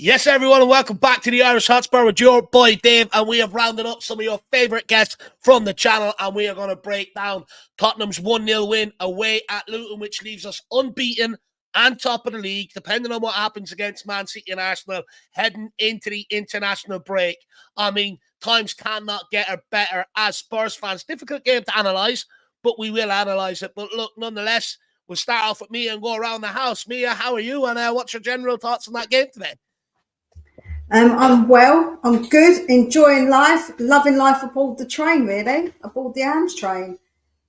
Yes, everyone, and welcome back to the Irish Hotspur with your boy Dave, and we have rounded up some of your favourite guests from the channel, and we are going to break down Tottenham's 1-0 win away at Luton, which leaves us unbeaten and top of the league, depending on what happens against Man City and Arsenal, heading into the international break. I mean, times cannot get better as Spurs fans. Difficult game to analyse, but we will analyse it. But look, nonetheless, we'll start off with Mia and go around the house. Mia, how are you, and what's your general thoughts on that game today? I'm well, I'm good, enjoying life, loving life aboard the train, really, aboard the AMS train.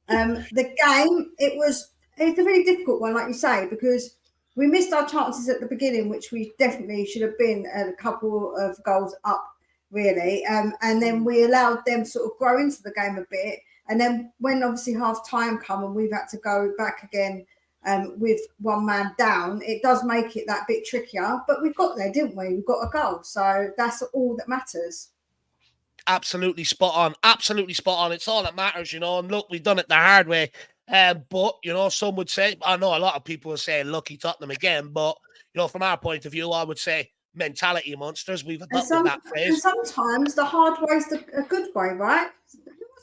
The game, it's a really difficult one, like you say, because we missed our chances at the beginning, which we definitely should have been a couple of goals up, really. And then we allowed them sort of grow into the game a bit. And then when obviously half time come and we've had to go back again with one man down, it does make it that bit trickier. But we got there, didn't we? We got a goal. So that's all that matters. Absolutely spot on. Absolutely spot on. It's all that matters, you know. And look, we've done it the hard way. But, you know, some would say, I know a lot of people will say, lucky Tottenham again. But, you know, from our point of view, I would say mentality monsters. We've adopted that phrase. And sometimes the hard way is a good way, right?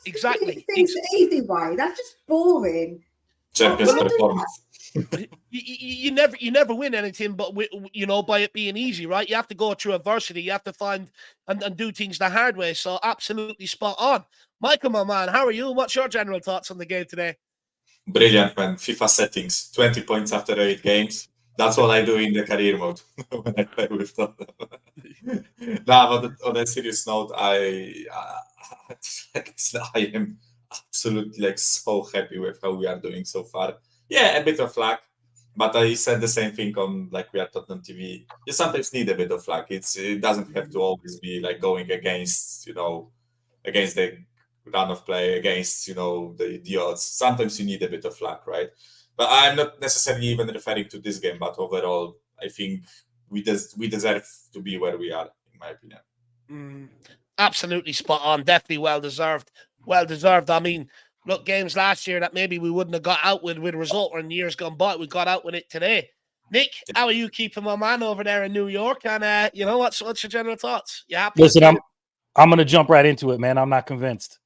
Exactly. Things the easy way. That's just boring. Champions performance. You never win anything, but you know, by it being easy, right? You have to go through adversity. You have to find and do things the hard way. So absolutely spot on. Michael, my man, how are you? What's your general thoughts on the game today? Brilliant, man. FIFA settings, 20 points after 8 games. That's what I do in the career mode when I play with Tottenham. But on a serious note, I am absolutely so happy with how we are doing so far. Yeah, a bit of luck, but I said the same thing on we are Tottenham TV. You sometimes need a bit of luck. It doesn't have to always be going against against the run of play, against the odds. Sometimes you need a bit of luck, right? But I'm not necessarily even referring to this game, but overall, I think we deserve to be where we are, in my opinion. Absolutely spot on. Definitely well deserved. Well deserved. I mean, look, games last year that maybe we wouldn't have got out with a result, or in years gone by, we got out with it today. Nick, how are you keeping my man over there in New York? And you know, what's your general thoughts? You happy? Listen, I'm going to jump right into it, man. I'm not convinced.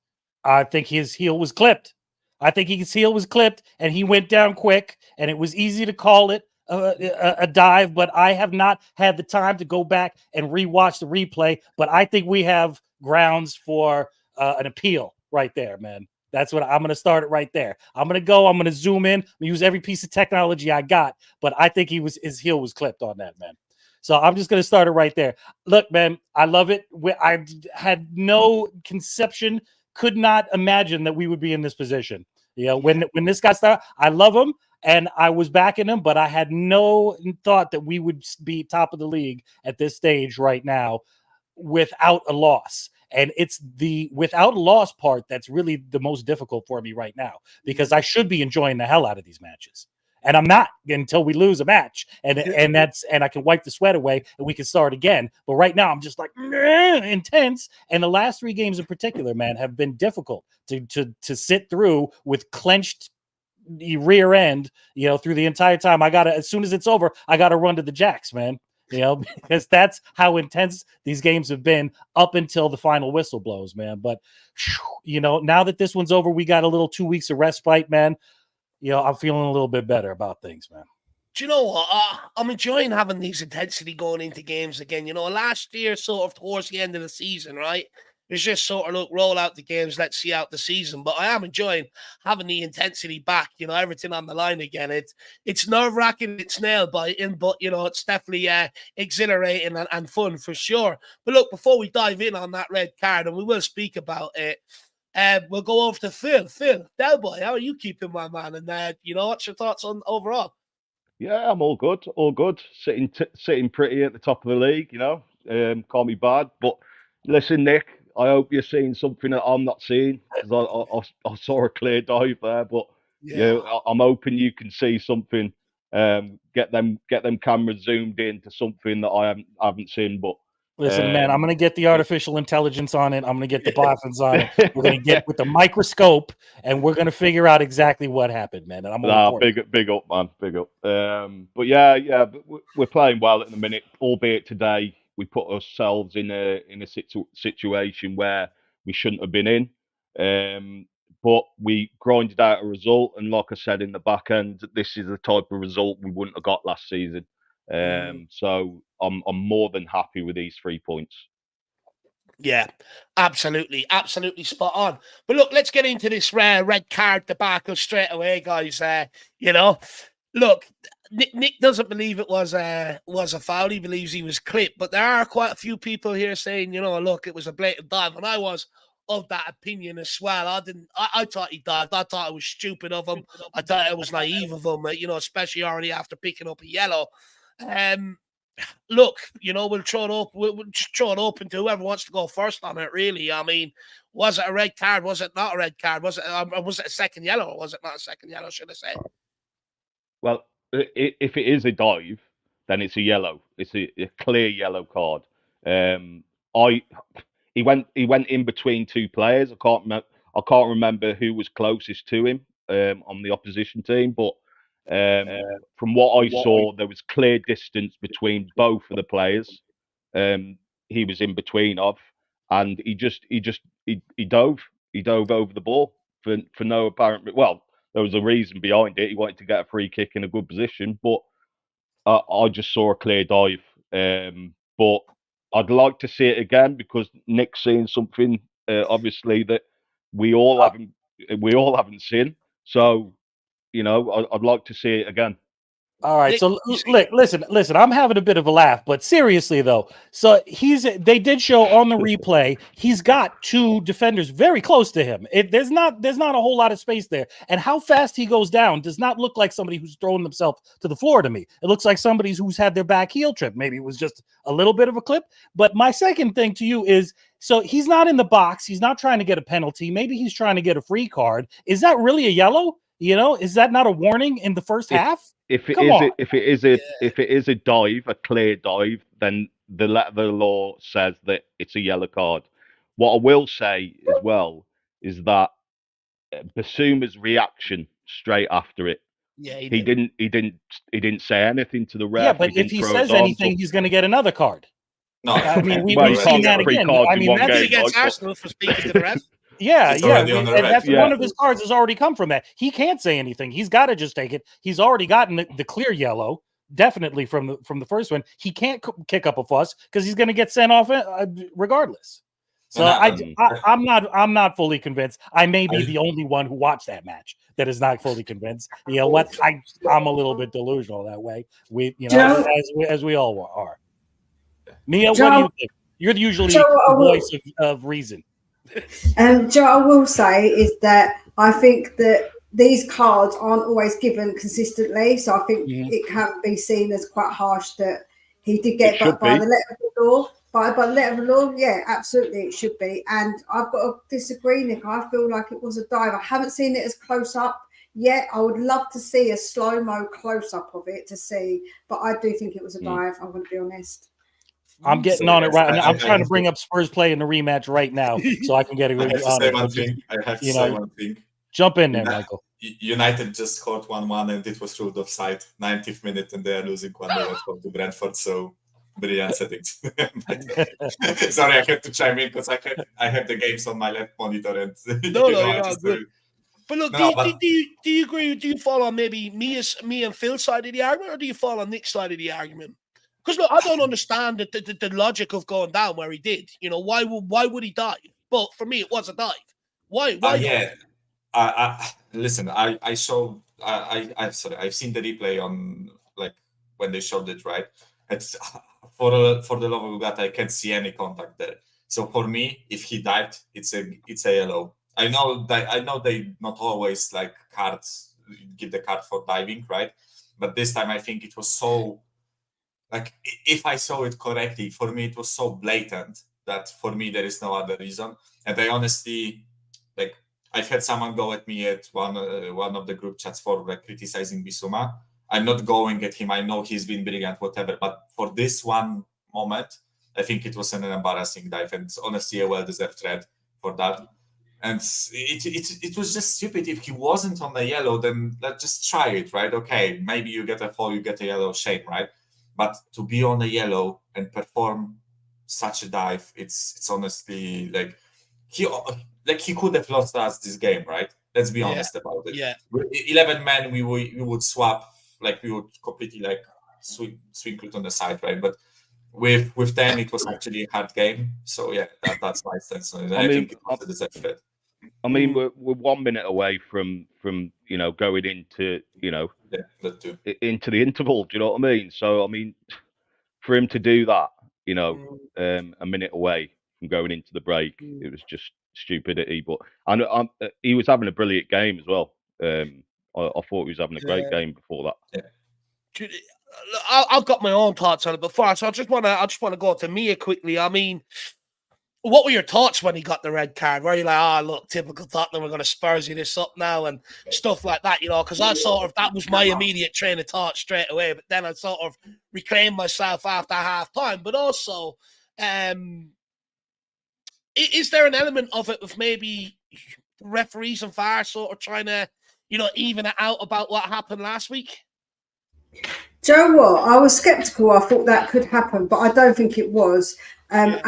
I think his heel was clipped. I think his heel was clipped, and he went down quick, and it was easy to call it a dive, but I have not had the time to go back and rewatch the replay. But I think we have grounds for an appeal right there, man. That's what I'm going to start it right there. I'm going to zoom in, use every piece of technology I got, but I think his heel was clipped on that, man. So I'm just going to start it right there. Look, man, I love it. I had no conception, could not imagine that we would be in this position. You know, when this guy started, I love him and I was backing him, but I had no thought that we would be top of the league at this stage right now without a loss. And it's the without a loss part that's really the most difficult for me right now, because I should be enjoying the hell out of these matches. And I'm not until we lose a match, and I can wipe the sweat away and we can start again. But right now I'm just intense. And the last 3 games in particular, man, have been difficult to sit through with clenched rear end, through the entire time. As soon as it's over, I gotta run to the Jacks, man. Because that's how intense these games have been up until the final whistle blows, man. But now that this one's over, we got a little 2 weeks of respite, man. I'm feeling a little bit better about things, man. Do you know what? I'm enjoying having these intensity going into games again. Last year, sort of towards the end of the season, right? It's just sort of, look, roll out the games, let's see out the season. But I am enjoying having the intensity back, everything on the line again. It's nerve-wracking, it's nail-biting, but, it's definitely exhilarating and fun for sure. But look, before we dive in on that red card, and we will speak about it, we'll go over to Phil. Phil, Del Boy, how are you keeping, my man? And what's your thoughts on overall? Yeah, I'm all good. All good. Sitting pretty at the top of the league, call me bad. But listen, Nick, I hope you're seeing something that I'm not seeing, because I saw a clear dive there. But yeah, I'm hoping you can see something. Get them cameras zoomed in to something that I haven't seen. But Listen, man, I'm going to get the artificial intelligence on it. I'm going to get the boffins on it. We're going to get with the microscope, and we're going to figure out exactly what happened, man. And I'm going to big up, man, big up. But yeah, but we're playing well at the minute. Albeit today, we put ourselves in a situation where we shouldn't have been in. But we grinded out a result, and like I said in the back end, this is the type of result we wouldn't have got last season. So I'm more than happy with these 3 points. Yeah, absolutely spot on. But look, let's get into this red card debacle straight away, guys. Look, Nick doesn't believe it was a foul. He believes he was clipped, but there are quite a few people here saying, look, it was a blatant dive, and I was of that opinion as well. I thought he dived. I thought it was stupid of him. I thought it was naive of him, especially already after picking up a yellow. Look, we'll throw it up. We'll just throw it open to whoever wants to go first on it. Really, I mean, was it a red card? Was it not a red card? Was it a second yellow? Or was it not a second yellow? Should I say? Well, if it is a dive, then it's a yellow. It's a clear yellow card. He went in between two players. I can't remember who was closest to him on the opposition team, but from what I saw, there was clear distance between both of the players. He was in between of, and he dove over the ball for no apparent. Well, there was a reason behind it. He wanted to get a free kick in a good position, but I just saw a clear dive. But I'd like to see it again because Nick's seeing something obviously that we all haven't seen. So I'd like to see it again. All right, so listen. I'm having a bit of a laugh, but seriously though, so they did show on the replay he's got two defenders very close to him. There's not a whole lot of space there, and how fast he goes down does not look like somebody who's throwing themselves to the floor to me. It looks like somebody who's had their back heel trip. Maybe it was just a little bit of a clip. But my second thing to you is, so he's not in the box. He's not trying to get a penalty. Maybe he's trying to get a free card. Is that really a yellow? Is that not a warning in the first half? If it is a dive, a clear dive, then the letter of the law says that it's a yellow card. What I will say as well is that Basuma's reaction straight after it. Yeah, he didn't say anything to the ref. Yeah, but if he says anything, he's going to get another card. No, I mean we've seen that again. I mean that's against Arsenal for speaking to the ref. Yeah. And that's one of his cards has already come from that. He can't say anything. He's got to just take it. He's already gotten the clear yellow, definitely from the first one. He can't kick up a fuss because he's going to get sent off regardless. So I'm not fully convinced. I may be the only one who watched that match that is not fully convinced. You know what? I'm a little bit delusional that way. As we all are. Mia, what do you think? You're usually the voice of reason. Joe, I will say is that I think that these cards aren't always given consistently, so I think it can be seen as quite harsh that he did get by the letter of the law. By the letter of the law, yeah, absolutely, it should be. And I've got to disagree, Nick. I feel like it was a dive. I haven't seen it as close up yet. I would love to see a slow-mo close-up of it to see, but I do think it was a dive. I'm going to be honest. I'm getting on it right now. I'm trying to bring up Spurs play in the rematch right now so I can get a good on it. I have to say one thing. Jump in there, Michael. United just scored 1-1 and it was ruled offside. 90th minute and they are losing 1-0 to Brentford. So brilliant settings. Sorry, I had to chime in because I have the games on my left monitor and you're good. But look, do you agree? Do you fall on maybe me and Phil's side of the argument, or do you fall on Nick's side of the argument? Because look, I don't understand the logic of going down where he did. Why would he dive? But for me, it was a dive. Why? Yeah. Listen, I've seen the replay on when they showed it, right? It's for the love of God, I can't see any contact there. So for me, if he dived, it's a yellow. I know they not always give the card for diving, right? But this time I think it was so. If I saw it correctly, for me it was so blatant that for me there is no other reason. And I honestly, I've had someone go at me at one of the group chats for criticizing Bissouma. I'm not going at him. I know he's been brilliant, whatever. But for this one moment, I think it was an embarrassing dive, and honestly a well-deserved red for that. And it was just stupid. If he wasn't on the yellow, then let's just try it, right? Okay, maybe you get a foul, you get a yellow, shame, right? But to be on the yellow and perform such a dive, it's honestly like he could have lost us this game, right? Let's be honest about it. Yeah. With 11 men, we would swap, like we would completely like swing it on the side, right? But with 10, it was actually a hard game. So yeah, that's my stance on it. I think it was a deception. I mean, we're 1 minute away from going into that too. into the interval. Do you know what I mean? So I mean, for him to do that, a minute away from going into the break, it was just stupidity. But he was having a brilliant game as well. I thought he was having a great game before that. Yeah. I've got my own thoughts on it before, so I just want to go to Mia quickly. I mean, what were your thoughts when he got the red card? Were you like, look, typical Tottenham, we're going to Spursy this up now and stuff like that, because that was my immediate train of thought straight away. But then I sort of reclaimed myself after half time. But also, is there an element of it with maybe referees and VAR sort of trying to, even it out about what happened last week? Do you know what? I was sceptical. I thought that could happen, but I don't think it was. And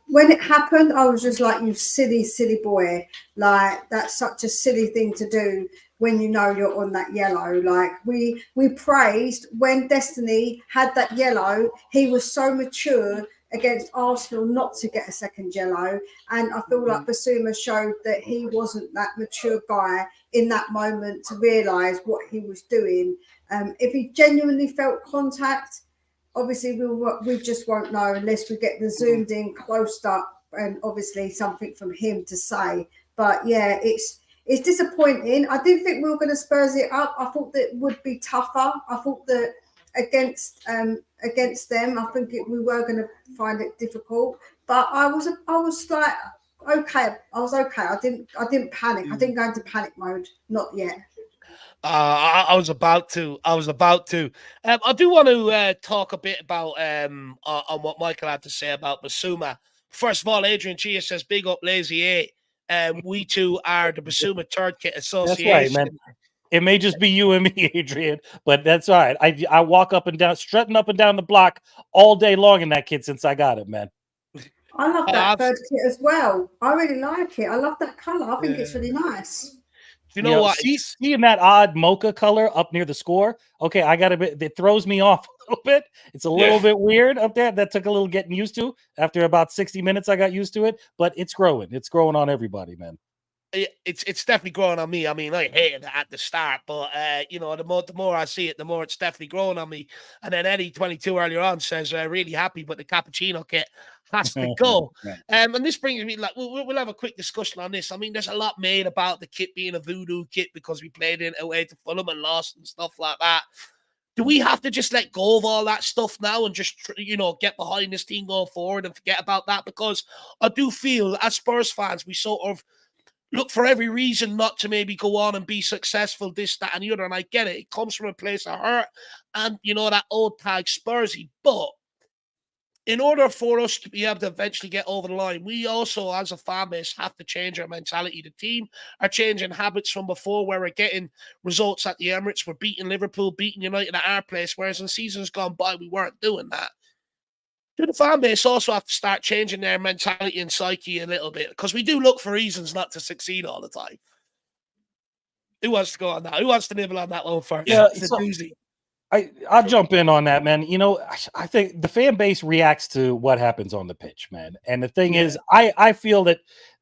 when it happened, I was just like, you silly, silly boy. Like, that's such a silly thing to do when you know you're on that yellow. Like, we praised when Destiny had that yellow. He was so mature against Arsenal not to get a second yellow. And I feel like Basuma showed that he wasn't that mature guy in that moment to realise what he was doing. If he genuinely felt contact, obviously we just won't know unless we get the zoomed in close up and obviously something from him to say. But yeah, it's disappointing. I didn't think we were going to Spurs it up. I thought that it would be tougher. I thought that against them, I think we were going to find it difficult. But I was like, okay, I was okay. I didn't panic. I didn't go into panic mode. Not yet. I was about to. I do want to talk a bit about on what Michael had to say about Basuma. First of all, Adrian Chia says, "Big up, Lazy 8." We two are the Basuma Third Kit Association. That's right, man. It may just be you and me, Adrian, but that's all right. I walk up and down, strutting up and down the block all day long in that kit since I got it, man. I love that third kit as well. I really like it. I love that color. I think it's really nice. You know what? Seeing that odd mocha color up near the score, okay, it throws me off a little bit. It's a little bit weird up there. That took a little getting used to. After about 60 minutes, I got used to it, but it's growing. It's growing on everybody, man. It's definitely growing on me. I mean, I hated it at the start, but the more I see it, the more it's definitely growing on me. And then Eddie 22 earlier on says, really happy, but the cappuccino kit has to go. And this brings me, like, we'll have a quick discussion on this. I mean, there's a lot made about the kit being a voodoo kit because we played it away to Fulham and lost and stuff like that. Do we have to just let go of all that stuff now and just, get behind this team going forward and forget about that? Because I do feel, as Spurs fans, we sort of look for every reason not to maybe go on and be successful, this, that, and the other. And I get it. It comes from a place of hurt and, that old tag Spursy. But in order for us to be able to eventually get over the line, we also, as a fan base, have to change our mentality. The team are changing habits from before where we're getting results at the Emirates. We're beating Liverpool, beating United at our place, whereas in seasons gone by, we weren't doing that. Do the fan base also have to start changing their mentality and psyche a little bit? Because we do look for reasons not to succeed all the time. Who wants to go on that? Who wants to nibble on that one first? Yeah, it's a doozy. I'll jump in on that, man. I think the fan base reacts to what happens on the pitch, man. And the thing is, I feel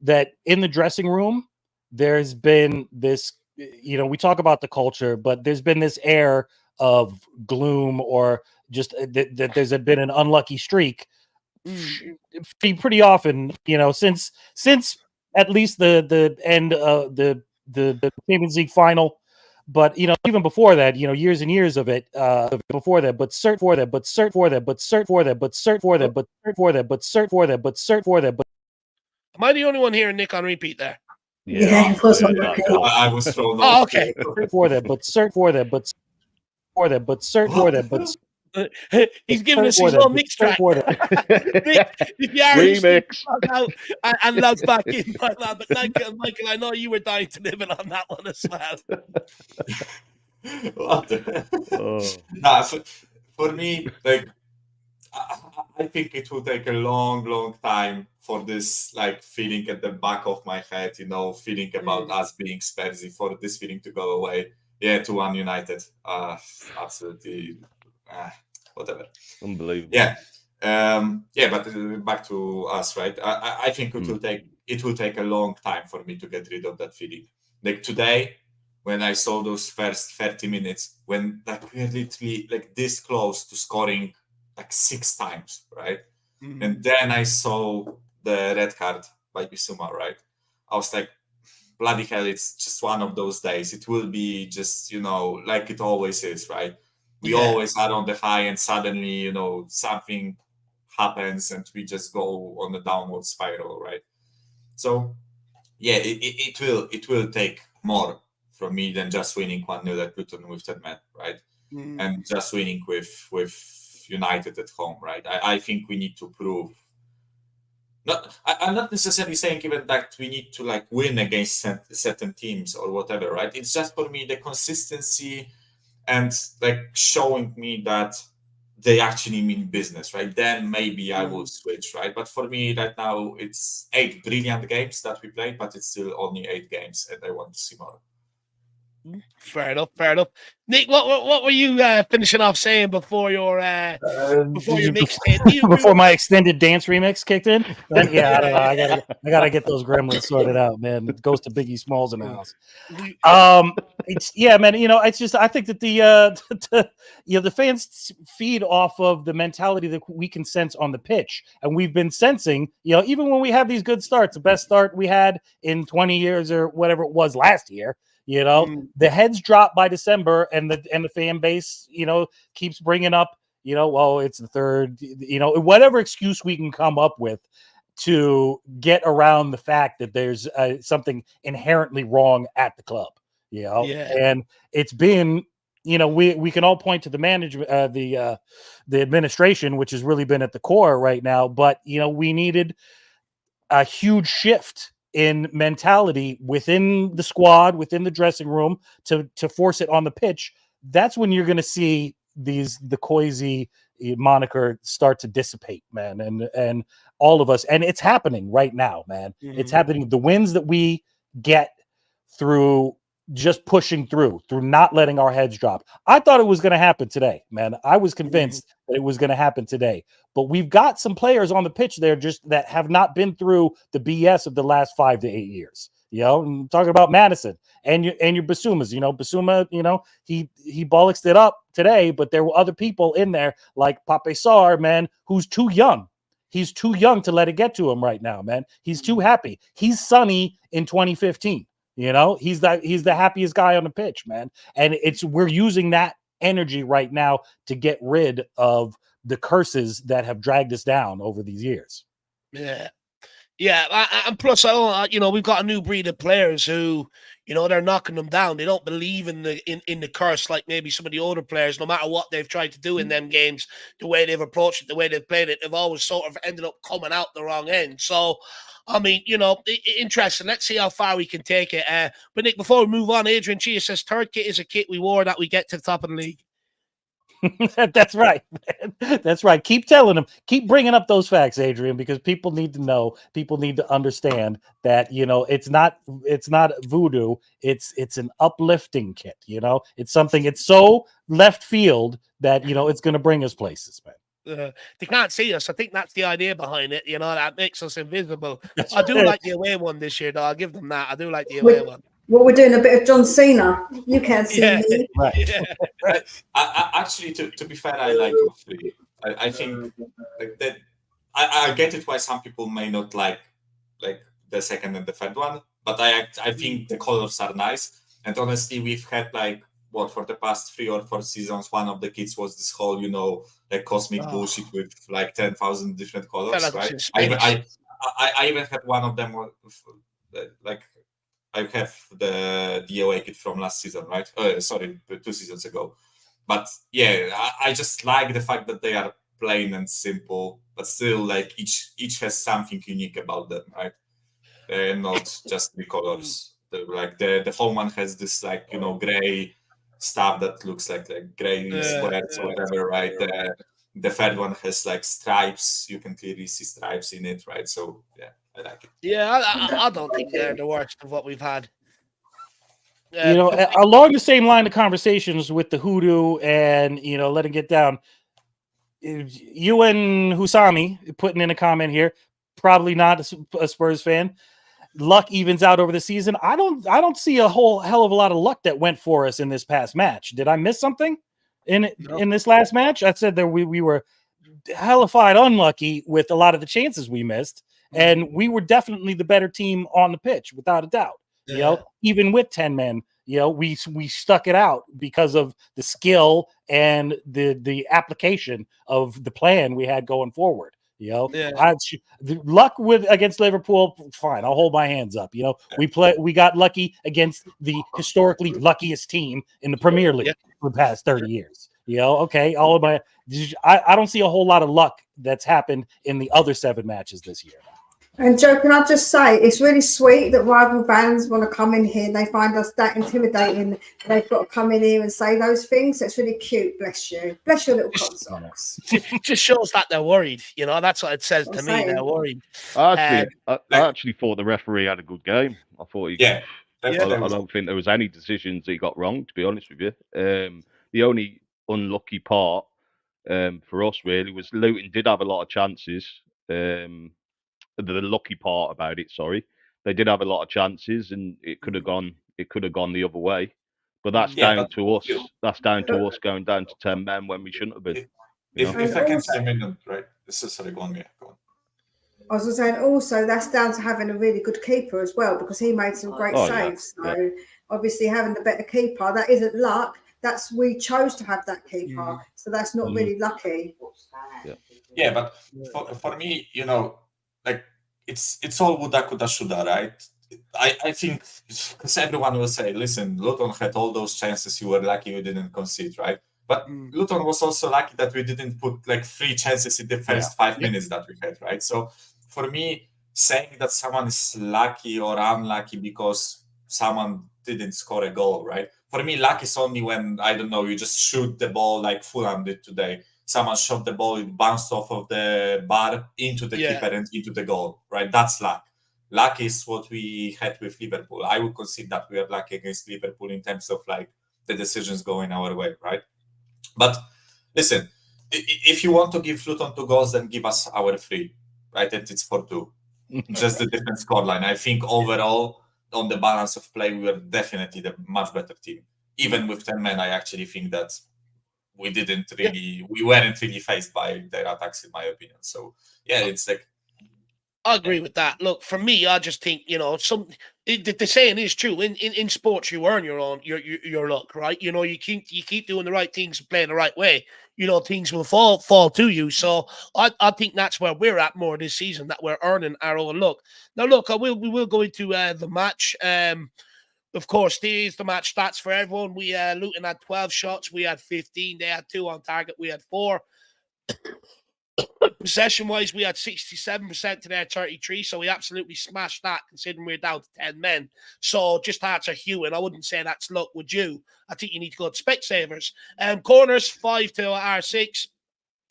that in the dressing room, there's been this, we talk about the culture, but there's been this air of gloom or just that there's been an unlucky streak pretty often, since at least the end of the Champions League final. But even before that, years and years of it before that. But cert for that. But cert for that. But cert for that. But cert for that. But cert for that. But cert for that. But cert for that. But am I the only one hearing Nick on repeat there? Yeah, it was on repeat. I was thrown off. Okay. For that. But cert for that. But for that. But cert for that. But He's giving us For his that, own mix track. for that. Nick, if you are Remix. out and loves back in, my lad. But Michael, I know you were dying to live it on that one as well. What the- Oh. Nah, for me, like, I think it will take a long time for this, like, feeling at the back of my head, feeling about us being Spursy, for this feeling to go away. Yeah, 2-1 United. Absolutely, whatever. Unbelievable. Yeah, but back to us, right? I think it will take a long time for me to get rid of that feeling. Like today, when I saw those first 30 minutes, when like we're literally like this close to scoring like 6 times, right? And then I saw the red card by Bissouma, right? I was like, bloody hell, it's just one of those days. It will be just, like it always is, right? We always are on the high, and suddenly, something happens and we just go on a downward spiral, right? So, yeah, it will take more from me than just winning 1-0 at Luton with 10 men, right? And just winning with United at home, right? I think we need to prove. I'm not necessarily saying even that we need to like win against certain teams or whatever, right? It's just for me the consistency and like showing me that they actually mean business, right? Then maybe I will switch, right? But for me right now, it's 8 brilliant games that we played, but it's still only 8 games, and I want to see more. Fair enough. Nick, what were you finishing off saying before your mixtape? Before my extended dance remix kicked in? Then, I don't know. I gotta get those gremlins sorted out, man. It goes to Biggie Smalls in the house. Man. It's just I think that the fans feed off of the mentality that we can sense on the pitch, and we've been sensing. Even when we have these good starts, the best start we had in 20 years or whatever it was last year. The heads drop by December, and the fan base, keeps bringing up, well, it's the third, whatever excuse we can come up with to get around the fact that there's something inherently wrong at the club, and it's been, we can all point to the management, the administration, which has really been at the core right now, but we needed a huge shift in mentality within the squad, within the dressing room, to force it on the pitch. That's when you're going to see the Coisy moniker start to dissipate, man, and all of us. And it's happening right now, man. It's happening. The wins that we get through just pushing through not letting our heads drop. I thought it was going to happen today, man. I was convinced that it was going to happen today. But we've got some players on the pitch there just that have not been through the BS of the last 5 to 8 years. I'm talking about Madison and your Bissoumas. Bissouma, he bollocksed it up today, but there were other people in there like Pape Sarr, man, who's too young. He's too young to let it get to him right now, man. He's too happy. He's Sonny in 2015. He's the happiest guy on the pitch, man. And we're using that energy right now to get rid of the curses that have dragged us down over these years. Yeah. And plus, we've got a new breed of players who, they're knocking them down. They don't believe in the curse like maybe some of the older players. No matter what they've tried to do in them games, the way they've approached it, the way they've played it, they've always sort of ended up coming out the wrong end. So, I mean, interesting. Let's see how far we can take it. But Nick, before we move on, Adrian Chia says third kit is a kit we wore that we get to the top of the league. That's right, man. That's right. Keep telling them. Keep bringing up those facts, Adrian, because people need to know. People need to understand that it's not voodoo. It's an uplifting kit. It's something. It's so left field that it's going to bring us places, man. They can't see us. I think that's the idea behind it. That makes us invisible. I do like the away one this year, though. I'll give them that. I do like the away one. Well, we're doing a bit of John Cena. You can't see me. Right. Right. Actually, to be fair, I like all three. I think like that. I get it why some people may not like the second and the third one, but I think the colors are nice. And honestly, we've had for the past 3 or 4 seasons, one of the kits was this whole, cosmic bullshit with 10,000 different colors, right? I even had one of them, I have the away kit from last season, right? 2 seasons ago. But yeah, I just like the fact that they are plain and simple, but still like each has something unique about them, right? They're not just the colors. Like the home one has this like gray stuff that looks like gray squares or whatever, right? The third one has like stripes. You can clearly see stripes in it, right? So yeah, I like it. Yeah, I don't think they're the worst of what we've had. Along the same line of conversations with the hoodoo and letting it down. UN Husami putting in a comment here, probably not a Spurs fan. Luck evens out over the season. I don't see a whole hell of a lot of luck that went for us in this past match. Did I miss something in this last match? I said that we were hellified unlucky with a lot of the chances we missed, and we were definitely the better team on the pitch without a doubt. Even with 10 men, we stuck it out because of the skill and the application of the plan we had going forward. The luck against Liverpool, fine. I'll hold my hands up. We got lucky against the historically luckiest team in the Premier League for the past 30 years. Okay. I don't see a whole lot of luck that's happened in the other 7 matches this year. And Joe, can I just say, it's really sweet that rival fans want to come in here and they find us that intimidating. They've got to come in here and say those things. It's really cute. Bless you. Bless your little consoles. It just shows that they're worried. That's what it says to me. They're worried. I actually thought the referee had a good game. I thought I don't think there was any decisions he got wrong, to be honest with you. The only unlucky part for us really was Luton did have a lot of chances. The lucky part about it, they did have a lot of chances, and it could have gone the other way. But that's down to us. That's down to us going down to 10 men when we shouldn't have been. If I can chime in, right? This is go on. I was saying also that's down to having a really good keeper as well, because he made some great saves. So obviously having the better keeper, that isn't luck. We chose to have that keeper, so that's not really lucky. Yeah, but for me, like it's all woulda, coulda, shoulda, right? I think because everyone will say, listen, Luton had all those chances. You were lucky you didn't concede, right? But Luton was also lucky that we didn't put like 3 chances in the first 5 minutes that we had, right? So for me, saying that someone is lucky or unlucky because someone didn't score a goal, right? For me, luck is only when, I don't know, you just shoot the ball like Fulham did today. Someone shot the ball, it bounced off of the bar into the keeper and into the goal, right? That's luck. Luck is what we had with Liverpool. I would consider that we are lucky against Liverpool in terms of like the decisions going our way, right? But listen, if you want to give Luton 2 goals, then give us our 3, right? And it's 4-2. Just the different scoreline. I think overall, on the balance of play, we were definitely the much better team. Even with 10 men, I actually think that we weren't really faced by their attacks, in my opinion. So yeah, it's like, I agree with that. Look, for me, I just think the saying is true. In sports, you earn your luck, right? You keep doing the right things and playing the right way. Things will fall to you. So I think that's where we're at more this season, that we're earning our own luck. Now, look, we will go into the match. Of course, these the match stats for everyone. We Luton had 12 shots. We had 15. They had 2 on target. We had 4. Possession-wise, we had 67% to their 33, so we absolutely smashed that, considering we're down to 10 men. So just that's a hue, and I wouldn't say that's luck, would you? I think you need to go to Specsavers. Corners, 5 to our 6,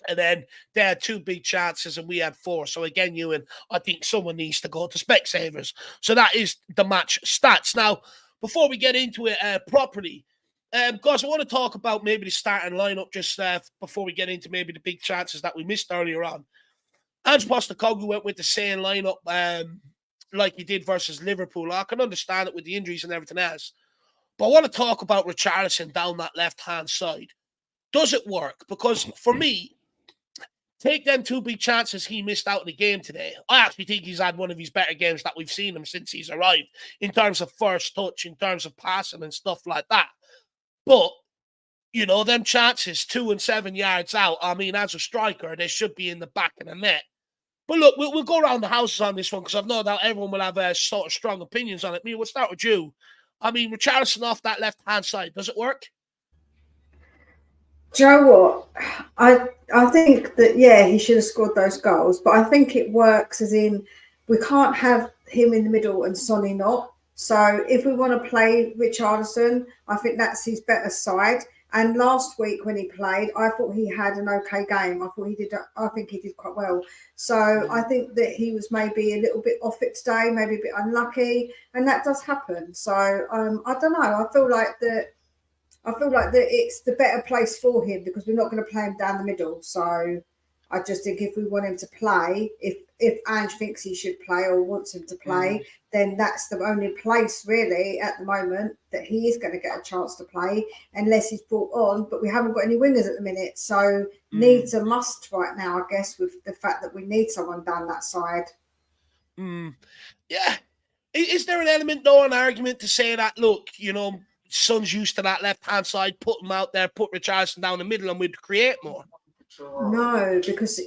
and then they had 2 big chances, and we had 4. So again, Ewan, I think someone needs to go to Specsavers. So that is the match stats. Now, before we get into it properly, guys, I want to talk about maybe the starting lineup just before we get into maybe the big chances that we missed earlier on. Ange Postecoglou went with the same lineup like he did versus Liverpool. I can understand it with the injuries and everything else. But I want to talk about Richarlison down that left-hand side. Does it work? Because for me, take them 2 big chances he missed out in the game today. I actually think he's had one of his better games that we've seen him since he's arrived, in terms of first touch, in terms of passing and stuff like that. But, them chances 2 and 7 yards out, I mean, as a striker, they should be in the back of the net. But look, we'll go around the houses on this one, because I've no doubt everyone will have sort of strong opinions on it. We'll start with you. I mean, Richarlison off that left-hand side, does it work? Do you know what? I think that he should have scored those goals, but I think it works as in we can't have him in the middle and Sonny not. So if we want to play Richarlison, I think that's his better side. And last week when he played, I thought he had an okay game. I think he did quite well. So I think that he was maybe a little bit off it today, maybe a bit unlucky, and that does happen. So I don't know. I feel like that it's the better place for him because we're not going to play him down the middle. So I just think if we want him to play, if Ange thinks he should play or wants him to play, then that's the only place really at the moment that he is going to get a chance to play unless he's brought on. But we haven't got any wingers at the minute. So needs a must right now, I guess, with the fact that we need someone down that side. Yeah. Is there an element, though, an argument to say that, look, Son's used to that left-hand side, put him out there, put Richarlison down the middle, and we'd create more? No, because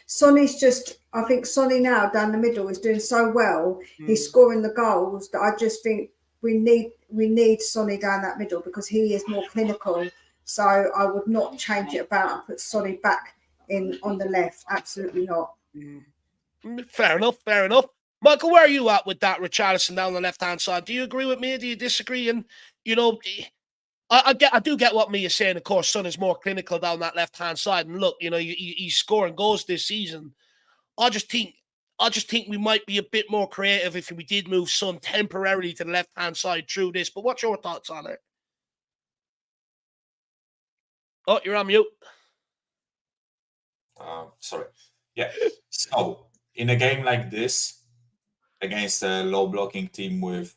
Sonny's just, I think Sonny now down the middle is doing so well. He's scoring the goals that I just think we need Sonny down that middle because he is more clinical. So I would not change it about and put Sonny back in on the left. Absolutely not. Fair enough. Michael, where are you at with that Richarlison down the left-hand side? Do you agree with me? Do you disagree? And, I do get what Mia's saying. Of course, Son is more clinical down that left-hand side. And look, he's scoring goals this season. I just think we might be a bit more creative if we did move Son temporarily to the left-hand side through this. But what's your thoughts on it? Oh, you're on mute. Sorry. Yeah. So in a game like this, against a low blocking team with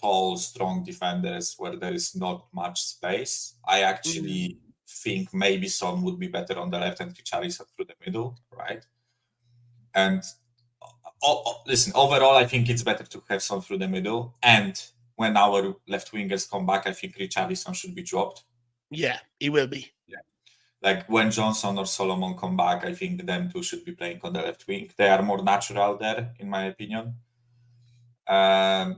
tall, strong defenders where there is not much space, I actually think maybe Son would be better on the left and Richarlison through the middle, right? And listen, overall, I think it's better to have Son through the middle. And when our left wingers come back, I think Richarlison should be dropped. Yeah, he will be. Yeah. Like when Johnson or Solomon come back, I think them two should be playing on the left wing. They are more natural there, in my opinion. But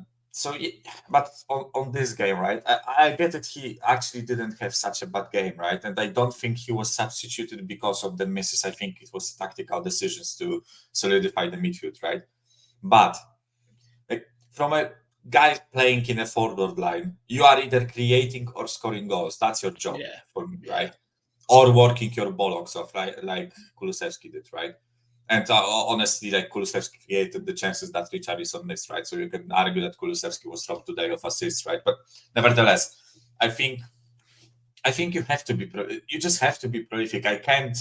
on this game, right, I get that he actually didn't have such a bad game, right? And I don't think he was substituted because of the misses. I think it was tactical decisions to solidify the midfield, right? But from a guy playing in a forward line, you are either creating or scoring goals. That's your job for me, right? Or working your bollocks off, right? Like Kulusevski did, right? And honestly, like Kulusevski created the chances that Richarlison missed, right? So you can argue that Kulusevski was robbed today of assists, right? But nevertheless, I think you have to be, you just have to be prolific. I can't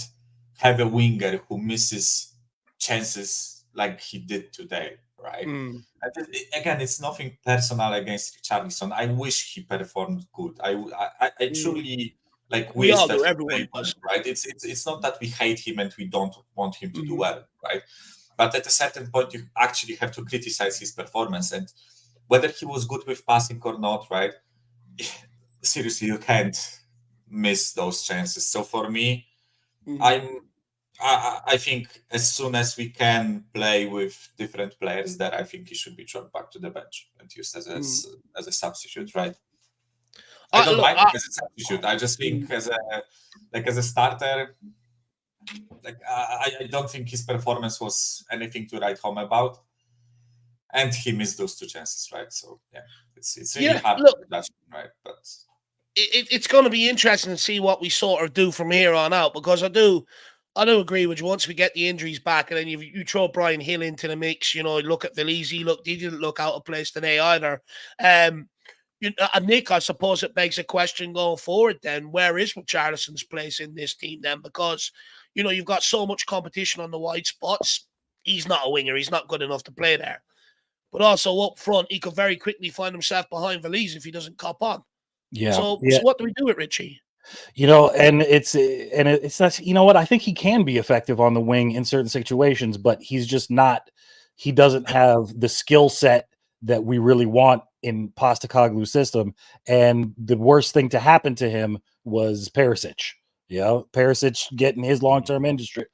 have a winger who misses chances like he did today, right? Again, it's nothing personal against Richarlison. I wish he performed good. I truly wish that everyone does, right? It's not that we hate him and we don't want him to do well, right? But at a certain point, you actually have to criticize his performance, and whether he was good with passing or not, right? Seriously, you can't miss those chances. So for me, I think as soon as we can play with different players there, I think he should be dropped back to the bench and used as a substitute, right? I don't mind him as a substitute. I just think as a starter, I don't think his performance was anything to write home about, and he missed those two chances, right? So yeah, it's really hard to judge, right? But it's going to be interesting to see what we sort of do from here on out, because I do agree with you. Once we get the injuries back, and then you throw Brian Hill into the mix, look at Velizy. He didn't look out of place today either. And Nick, I suppose it begs a question going forward then, where is Richarlison's place in this team then? Because, you've got so much competition on the wide spots. He's not a winger. He's not good enough to play there. But also up front, he could very quickly find himself behind Velizy if he doesn't cop on. Yeah. So what do we do with Richie? And it's what I think he can be effective on the wing in certain situations, but he's just not. He doesn't have the skill set that we really want in Postecoglou's system. And the worst thing to happen to him was Perisic. Perisic getting his long-term injury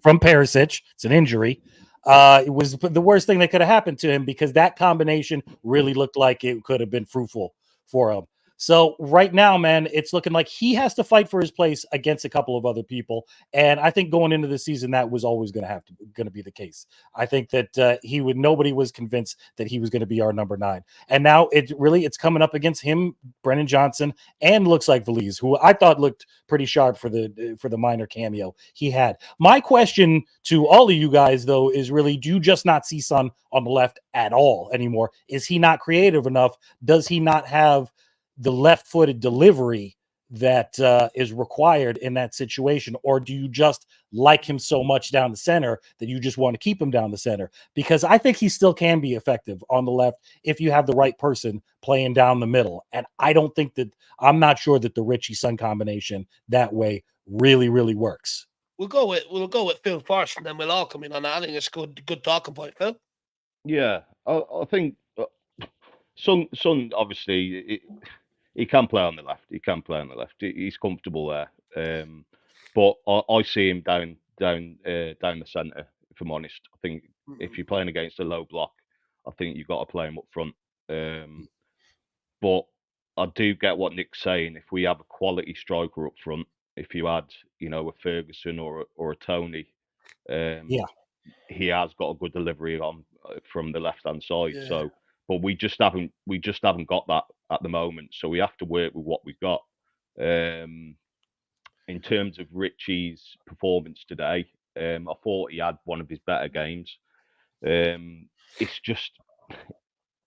from Perisic. It's an injury. It was the worst thing that could have happened to him, because that combination really looked like it could have been fruitful for him. So right now, man, it's looking like he has to fight for his place against a couple of other people. And I think going into the season, that was always going to be the case. I think that nobody was convinced that he was going to be our number 9. And now it's coming up against him, Brennan Johnson, and looks like Valise, who I thought looked pretty sharp for the minor cameo he had. My question to all of you guys, though, is really, do you just not see Son on the left at all anymore? Is he not creative enough? Does he not have the left-footed delivery that is required in that situation? Or do you just like him so much down the center that you just want to keep him down the center? Because I think he still can be effective on the left if you have the right person playing down the middle. And I'm not sure that the Richie-Son combination that way really, really works. We'll go with Phil first, and then we'll all come in on that. I think it's good talking point, Phil. Yeah, I think Son obviously he can play on the left. He's comfortable there. But I see him down the centre. If I'm honest, I think if you're playing against a low block, I think you've got to play him up front. But I do get what Nick's saying. If we have a quality striker up front, if you add, a Ferguson or a Tony, he has got a good delivery on from the left hand side. Yeah. So, but we just haven't got that at the moment. So we have to work with what we've got. In terms of Richie's performance today, I thought he had one of his better games. It's just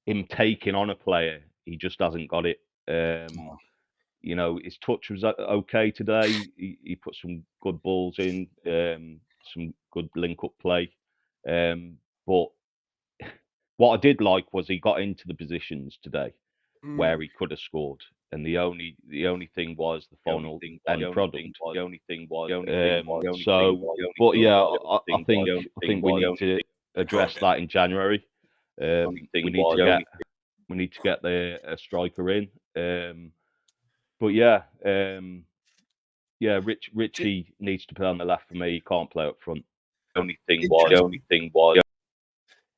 him taking on a player. He just hasn't got it. His touch was okay today. He put some good balls in, some good link-up play. But what I did like was he got into the positions today where he could have scored, and the only thing was the final end product. But yeah, I think we need to address that in January. We need to get a striker in. But yeah, Richie needs to play on the left for me. He can't play up front. The only thing was.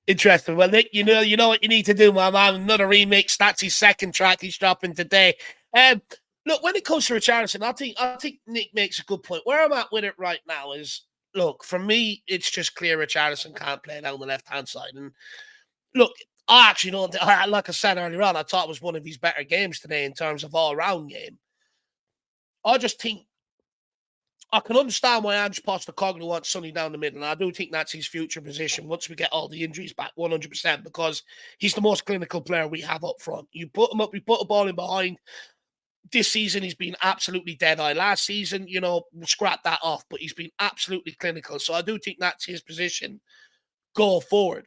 Interesting. Well, Nick, you know what you need to do, my man. Another remix. That's his second track he's dropping today. Look, when it comes to Richarlison, I think Nick makes a good point. Where I'm at with it right now is, look, for me, it's just clear Richarlison can't play down the left-hand side. And look, I actually don't, like I said earlier on, I thought it was one of his better games today in terms of all-round game. I just think I can understand why Ange Postecoglou wants Sonny down the middle, and I do think that's his future position once we get all the injuries back 100%, because he's the most clinical player we have up front. You put him up, we put a ball in behind. This season, he's been absolutely dead-eye. Last season, scrap that off, but he's been absolutely clinical. So I do think that's his position go forward.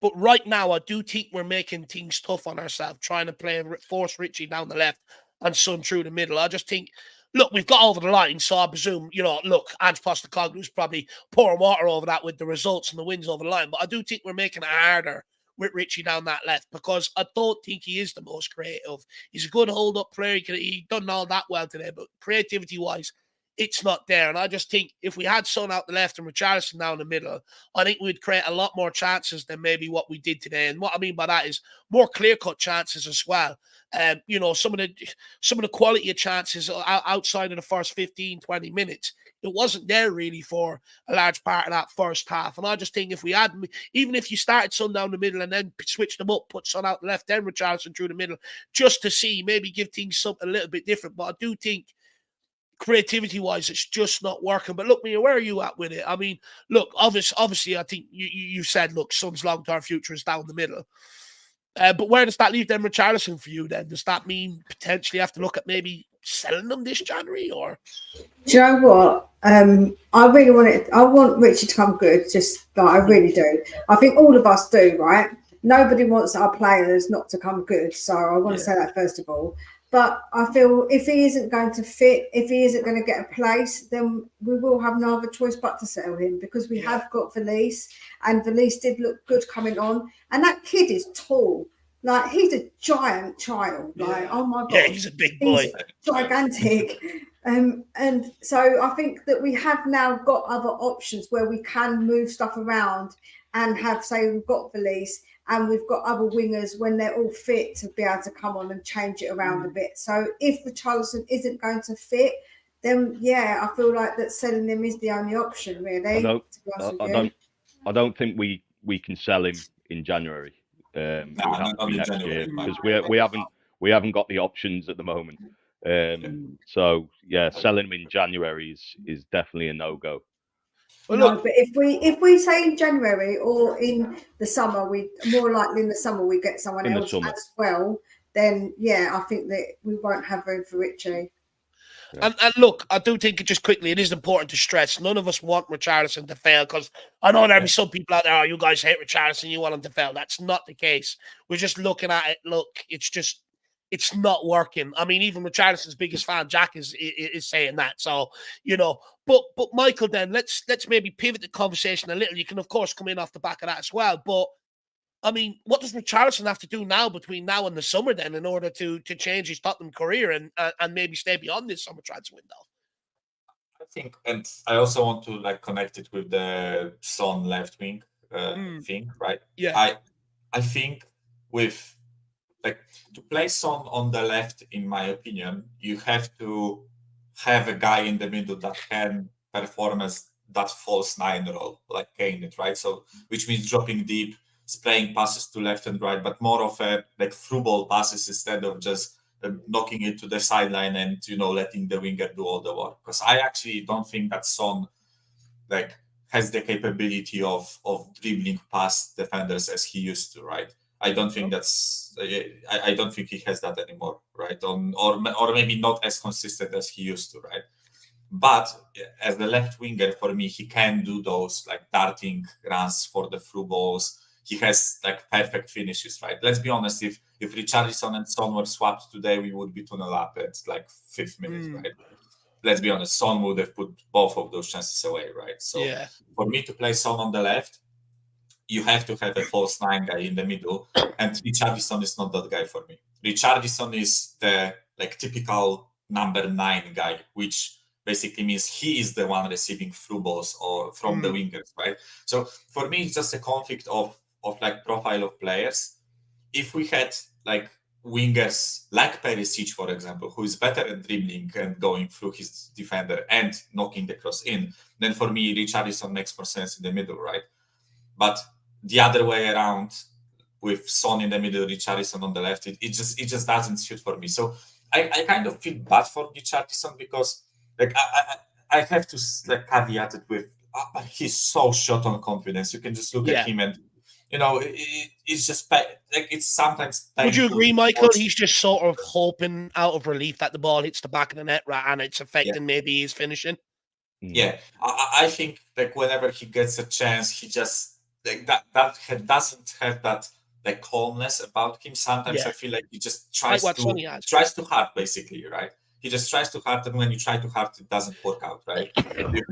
But right now, I do think we're making things tough on ourselves, trying to force Richie down the left and Son through the middle. I just think, look, we've got over the line, so I presume, Ange Postecoglou's probably pouring water over that with the results and the wins over the line. But I do think we're making it harder with Richie down that left, because I don't think he is the most creative. He's a good hold-up player. He done all that well today, but creativity-wise, it's not there. And I just think if we had Son out the left and Richarlison down the middle, I think we'd create a lot more chances than maybe what we did today. And what I mean by that is more clear-cut chances as well. Some of the quality of chances outside of the first 15, 20 minutes, it wasn't there really for a large part of that first half. And I just think if we had, even if you started Son down the middle and then switched them up, put Son out the left, then Richarlison through the middle, just to see, maybe give things something a little bit different. But I do think creativity-wise, it's just not working. But look, Mia, where are you at with it? I mean, look, obviously, I think you said, look, Son's long-term future is down the middle. But where does that leave them Richarlison for you then? Does that mean potentially have to look at maybe selling them this January, or? Do you know what? I really want Richie to come good, just like I really do. I think all of us do, right? Nobody wants our players not to come good. So I want to say that first of all. But I feel if he isn't going to fit, if he isn't going to get a place, then we will have no other choice but to sell him, because we have got Valise, and Valise did look good coming on. And that kid is tall. Like, he's a giant child. Like, oh my God. Yeah, he's a big boy. He's gigantic. And so I think that we have now got other options where we can move stuff around and have, say, we've got Valise and we've got other wingers when they're all fit to be able to come on and change it around a bit. So if Richarlison isn't going to fit, then yeah, I feel like that selling him is the only option, really. To be honest with you. I don't think we can sell him in January. It would have to be next year because we haven't got the options at the moment. So yeah, selling him in January is definitely a no-go. Well, No, look, but if we say in January or in the summer, we more likely in the summer we get someone In the else summer. as well. Then yeah, I think that we won't have room for Richie. and look, I do think just quickly, it is important to stress none of us want Richarlison to fail, because I know there'll be some people out there, oh, you guys hate Richarlison, you want him to fail. That's not the case. We're just looking at it. Look, it's not working. I mean, even Richarlison's biggest fan, Jack, is saying that. So, you know, but Michael, then let's maybe pivot the conversation a little. You can of course come in off the back of that as well. But I mean, what does Richarlison have to do now between now and the summer then in order to change his Tottenham career and maybe stay beyond this summer transfer window? I think, and I also want to like connect it with the Son left wing thing, right? Yeah. I think with like to play Son on the left, in my opinion, you have to have a guy in the middle that can perform as that false nine role, like Kane did, right? So which means dropping deep, spraying passes to left and right, but more of a like through ball passes instead of just knocking it to the sideline and letting the winger do all the work. Because I actually don't think that Son like has the capability of dribbling past defenders as he used to, right? I don't think that's. I don't think he has that anymore, right? Or maybe not as consistent as he used to, right? But as the left winger, for me, he can do those like darting runs for the through balls. He has like perfect finishes, right? Let's be honest. If Richarlison and Son were swapped today, we would be 2-0 up at like 5th minute, right? Let's be honest. Son would have put both of those chances away, right? So for me to play Son on the left, you have to have a false nine guy in the middle, and Richarlison is not that guy for me. Richarlison is the like typical number 9 guy, which basically means he is the one receiving through balls or from the wingers, right? So for me, it's just a conflict of like profile of players. If we had like wingers like Perisic, for example, who is better at dribbling and going through his defender and knocking the cross in, then for me, Richarlison makes more sense in the middle, right? But the other way around, with Son in the middle, Richarlison on the left, it just doesn't suit for me. So I kind of feel bad for Richarlison because like I have to like caveat it with he's so short on confidence. You can just look at him and it's just like it's sometimes painful. Would you agree, Michael? He's just sort of hoping out of relief that the ball hits the back of the net, right, and it's affecting maybe his finishing. Yeah, I think like whenever he gets a chance, he just like that doesn't have that like calmness about him. Sometimes I feel like he just tries too hard, basically, right? He just tries too hard, and when you try too hard, it doesn't work out, right?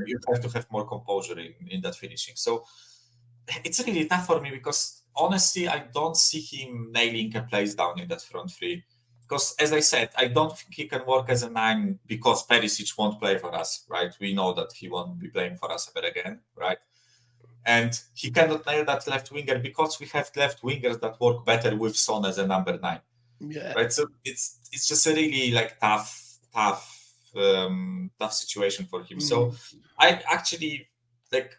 You have to have more composure in that finishing. So it's really tough for me because honestly, I don't see him nailing a place down in that front three. Because as I said, I don't think he can work as a 9 because Perisic won't play for us, right? We know that he won't be playing for us ever again, right? And he cannot nail that left winger because we have left wingers that work better with Son as a number 9. Yeah. Right. So it's just a really like tough situation for him. So I actually like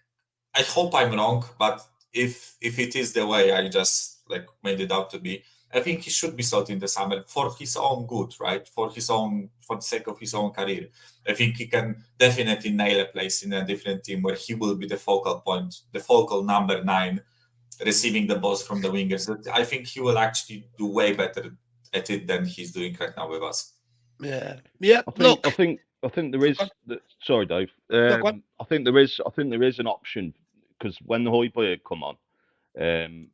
I hope I'm wrong, but if it is the way I just like made it out to be, I think he should be sold in the summer for his own good, right? For the sake of his own career. I think he can definitely nail a place in a different team where he will be the focal point, the focal number 9, receiving the balls from the wingers. I think he will actually do way better at it than he's doing right now with us. Yeah. I think there is. Sorry, Dave. I think there is an option because when the Højbjerg come on,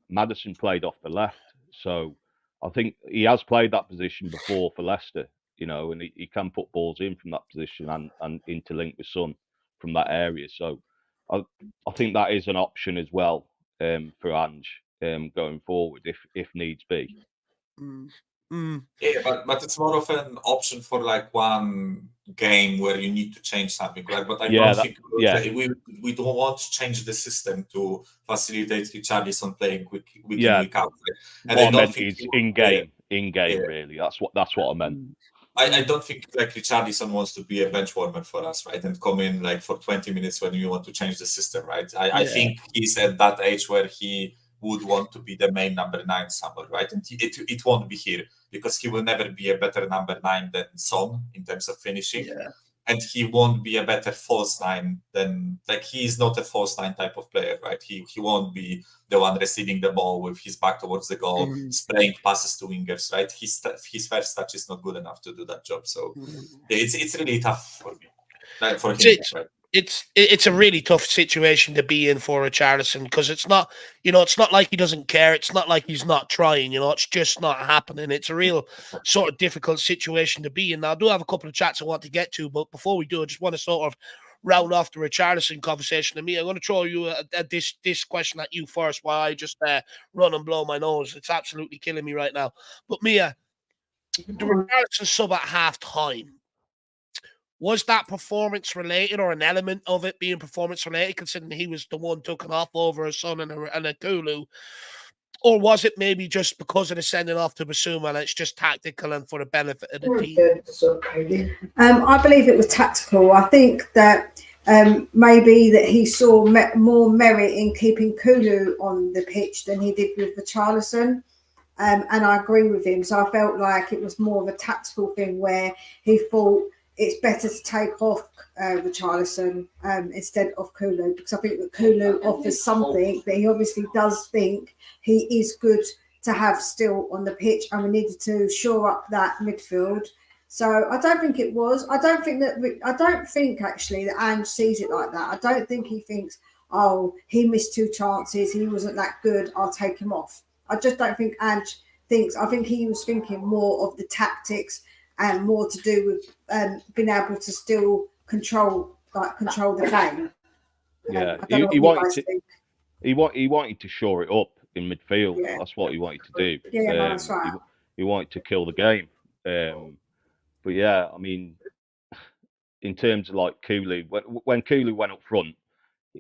Maddison played off the left, so I think he has played that position before for Leicester, and he can put balls in from that position and interlink with Son from that area. So I think that is an option as well for Ange going forward if needs be. Yeah, but it's more of an option for like one game where you need to change something, right? But I don't think we don't want to change the system to facilitate Richarlison playing week in, week out. Right? And what I I don't meant think is in game, yeah. really. That's what I meant. I don't think like Richarlison wants to be a bench warmer for us, right? And come in like for 20 minutes when you want to change the system, right? I think he's at that age where he would want to be the main number 9 somewhere, right? And it won't be here because he will never be a better number 9 than Son in terms of finishing. Yeah. And he won't be a better false 9 than, like, he is not a false 9 type of player, right? He won't be the one receiving the ball with his back towards the goal, spraying passes to wingers, right? His first touch is not good enough to do that job. So it's really tough for me. Like, for him, right? It's a really tough situation to be in for Richarlison because it's not, it's not like he doesn't care. It's not like he's not trying, it's just not happening. It's a real sort of difficult situation to be in. Now, I do have a couple of chats I want to get to, but before we do, I just want to sort of round off the Richarlison conversation. And me, I'm going to throw you this question at you first while I just run and blow my nose. It's absolutely killing me right now. But Mia, the Richarlison sub at half-time, was that performance related or an element of it being performance related, considering he was the one taken off over his son and a Kulu? Or was it maybe just because of the sending off to Basuma and it's just tactical and for the benefit of the team? I believe it was tactical. I think that maybe that he saw more merit in keeping Kulu on the pitch than he did with Richarlison. And I agree with him. So I felt like it was more of a tactical thing where he thought it's better to take off Richarlison instead of Kulu, because I think that Kulu offers something that he obviously does think he is good to have still on the pitch, and we needed to shore up that midfield. So I don't think it was. I don't think actually that Ange sees it like that. I don't think he thinks, oh, he missed 2 chances, he wasn't that good, I'll take him off. I just don't think Ange thinks. I think he was thinking more of the tactics and more to do with being able to still control the game. Yeah, he wanted to shore it up in midfield. Yeah. That's what he wanted to do. Yeah, that's right. He wanted to kill the game. But yeah, I mean, in terms of like Kulu, when Kulu went up front,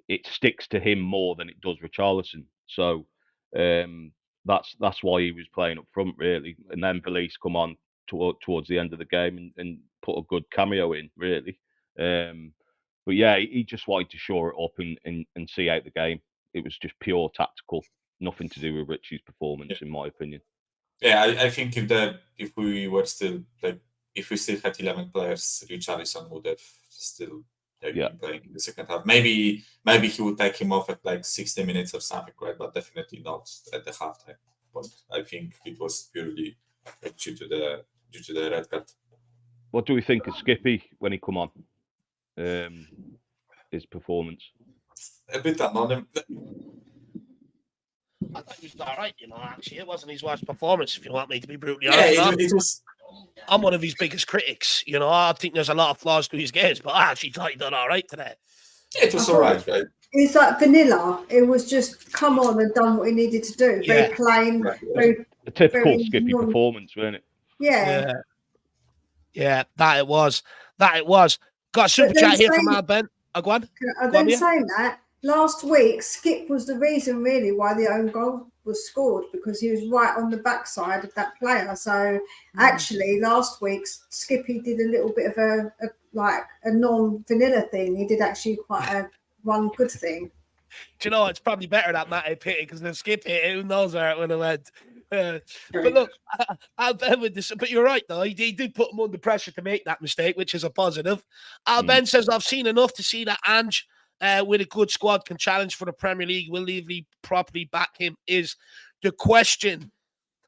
it sticks to him more than it does Richarlison. So that's why he was playing up front, really. And then Police come on towards the end of the game and put a good cameo in, really. But yeah, he just wanted to shore it up and see out the game. It was just pure tactical, nothing to do with Richie's performance, in my opinion. Yeah, I think if we still had 11 players, Richarlison would have still been playing in the second half. Maybe he would take him off at like 60 minutes or something, right? But definitely not at the halftime point. I think it was purely due to the red card. What do we think of Skippy when he come on? His performance. A bit anonymous. I thought he was all right, actually. It wasn't his worst performance, if you want me to be brutally honest. I'm one of his biggest critics. I think there's a lot of flaws to his games, but I actually thought he done all right today. Yeah, it was all right, right? It's like vanilla. It was just come on and done what he neted to do. Very plain. Very, a typical Skippy performance, wasn't it? Yeah. Yeah, that it was. Got a super chat here from our Ben. Go on. Saying that, last week, Skip was the reason really why the own goal was scored, because he was right on the backside of that player. So actually, last week, Skippy did a little bit of a non-vanilla thing. He did actually quite one good thing. Do you know, it's probably better that Matt hit it, because if Skip hit it, who knows where it would have went. But look, I'll bet with this. But you're right, though. He did put him under pressure to make that mistake, which is a positive. Ben says, I've seen enough to see that Ange, with a good squad, can challenge for the Premier League. Will Levy properly back him is the question.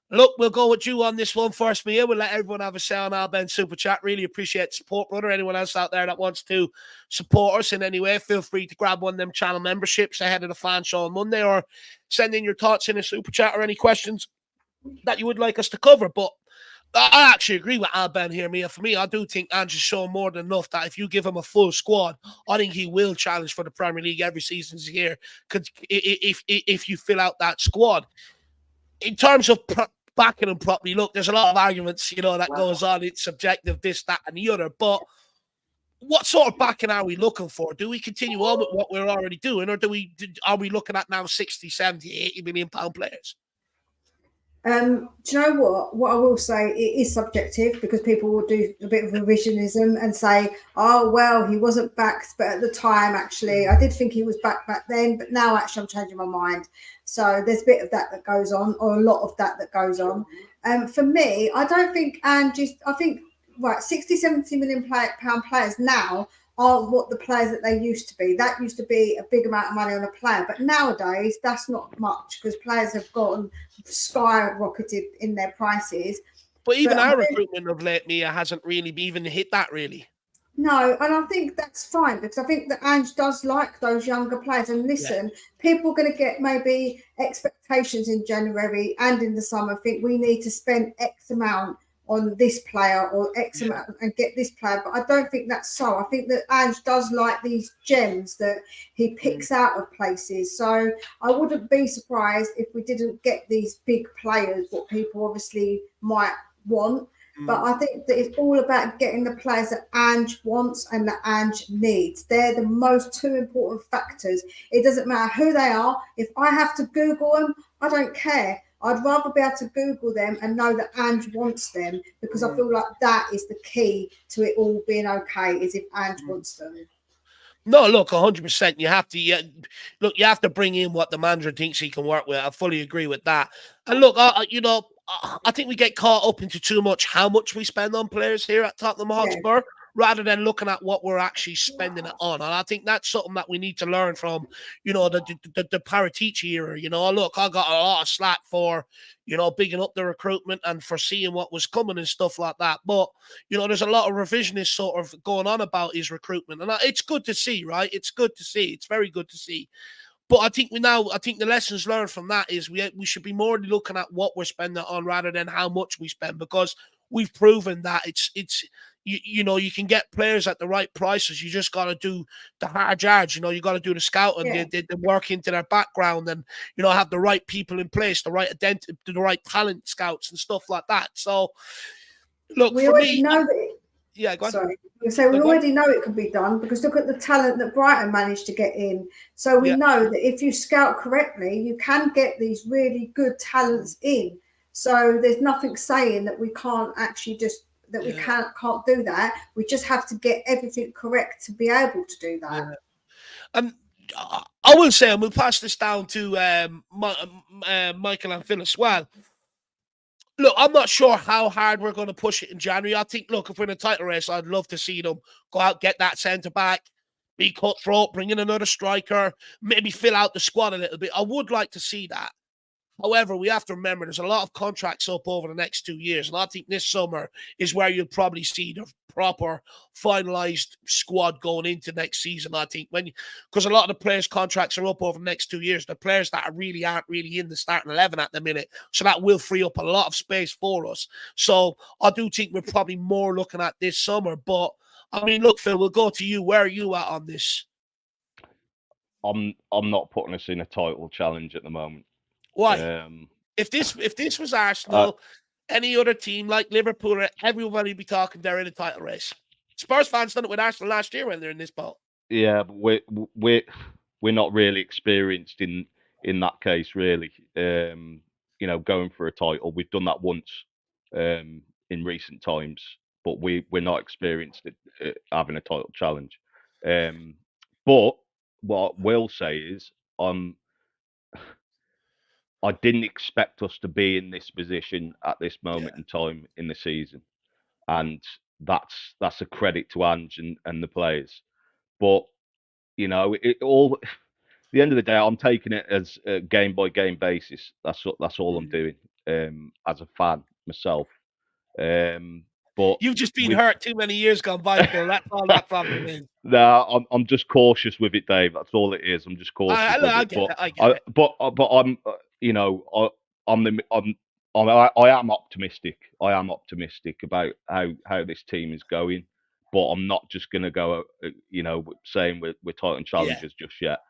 Look, we'll go with you on this one first, Mia. We'll let everyone have a say on our Ben Super Chat. Really appreciate the support, brother. Anyone else out there that wants to support us in any way, feel free to grab one of them channel memberships ahead of the fan show on Monday, or send in your thoughts in a Super Chat or any questions that you would like us to cover. But I actually agree with Al Ben here, Mia. For me, I do think Ange has shown more than enough that if you give him a full squad, I think he will challenge for the Premier League every season here. If you fill out that squad. In terms of backing him properly. Look, there's a lot of arguments, that goes on. It's subjective, this, that, and the other. But what sort of backing are we looking for? Do we continue on with what we're already doing, or are we looking at now 60, 70, 80 million pound players? Do you know what? What I will say, it is subjective because people will do a bit of revisionism and say, oh, well, he wasn't backed, but at the time, actually, I did think he was back then, but now actually I'm changing my mind. So there's a bit of that goes on, or a lot of that goes on. For me, I don't think I think, 60, 70 million pound players now aren't what the players that they used to be. That used to be a big amount of money on a player, but nowadays that's not much because players have gotten skyrocketed in their prices. But even our recruitment of late, Mia, hasn't really even hit that really. No, and I think that's fine because I think that Ange does like those younger players. And listen, people are going to get maybe expectations in January and in the summer. Think we need to spend X amount on this player or X amount and get this player. But I don't think that's so. I think that Ange does like these gems that he picks out of places. So I wouldn't be surprised if we didn't get these big players, what people obviously might want. But I think that it's all about getting the players that Ange wants and that Ange needs. They're the most two important factors. It doesn't matter who they are. If I have to Google them, I don't care. I'd rather be able to Google them and know that Ange wants them because I feel like that is the key to it all being okay, is if Ange wants them. No, look, 100%. You have to you have to bring in what the manager thinks he can work with. I fully agree with that. And look, I think we get caught up into too much how much we spend on players here at Tottenham Hotspur rather than looking at what we're actually spending it on. And I think that's something that we need to learn from, the Paratici era. Look, I got a lot of slack for, bigging up the recruitment and for seeing what was coming and stuff like that. But, there's a lot of revisionist sort of going on about his recruitment. And it's good to see, right? It's good to see. It's very good to see. But I think the lessons learned from that is we should be more looking at what we're spending on rather than how much we spend, because we've proven that it's you can get players at the right prices. You just got to do the hard yards. You got to do the scouting, the work into their background, and have the right people in place, the right the right talent scouts and stuff like that. So, look, we for already me, know that. Yeah, go on. Sorry. So we already know it can be done because look at the talent that Brighton managed to get in. So we know that if you scout correctly, you can get these really good talents in. So there's nothing saying that we can't actually we can't do that. We just have to get everything correct to be able to do that. And I will say, and we'll pass this down to Michael and Phil as well. Look, I'm not sure how hard we're going to push it in January. I think, look, if we're in a title race, I'd love to see them go out, get that centre-back, be cutthroat, bring in another striker, maybe fill out the squad a little bit. I would like to see that. However, we have to remember there's a lot of contracts up over the next 2 years. And I think this summer is where you'll probably see the proper finalised squad going into next season, I think. Because a lot of the players' contracts are up over the next 2 years. The players that aren't really in the starting 11 at the minute. So that will free up a lot of space for us. So I do think we're probably more looking at this summer. But, I mean, look, Phil, we'll go to you. Where are you at on this? I'm not putting us in a title challenge at the moment. Why? If this was Arsenal, any other team like Liverpool, everybody would be talking they're in a title race. Spurs fans done it with Arsenal last year when they're in this boat. Yeah, but we're not really experienced in that case, really. Going for a title, we've done that once in recent times, but we're not experienced at having a title challenge. But what I will say is, I didn't expect us to be in this position at this moment in time in the season, and that's a credit to Ange and the players. But it all. At the end of the day, I'm taking it as a game by game basis. That's all I'm doing as a fan myself. But you've just been hurt too many years gone by, Phil. That's all that problem is. No, I'm just cautious with it, Dave. That's all it is. I'm just cautious. I get it. But I'm, I am optimistic. I am optimistic about how this team is going. But I'm not just going to go, saying we're Titan challengers just yet.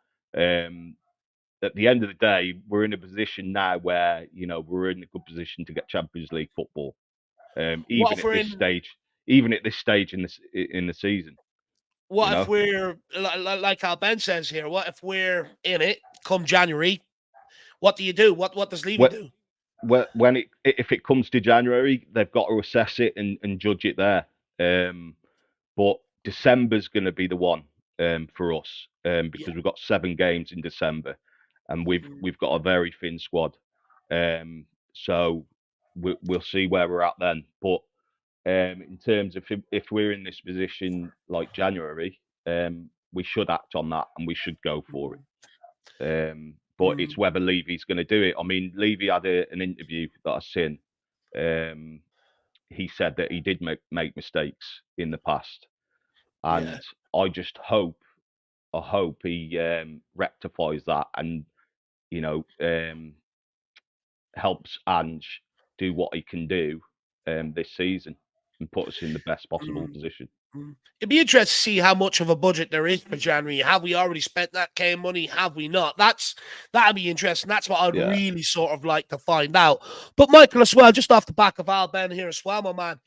at the end of the day, we're in a position now where we're in a good position to get Champions League football, What even if at we're this in? stage. Even at this stage in the season, What if we're like how Ben says here? What if we're in it come January? What do you do? What does Levy do? when if it comes to January, they've got to assess it and judge it there. But December's going to be the one for us because we've got 7 games in December, and we've got a very thin squad. So we'll see where we're at then. But in terms of if we're in this position like January, we should act on that and we should go for it. But it's whether Levy's going to do it. I mean, Levy had an interview that I seen. He said that he did make mistakes in the past, and I just hope he rectifies that and helps Ange do what he can do this season and put us in the best possible position. It'd be interesting to see how much of a budget there is for January. Have we already spent that kind of money? Have we not? That'd be interesting. That's what I'd really sort of like to find out. But Michael, as well, just off the back of Al Ben here as well, my man,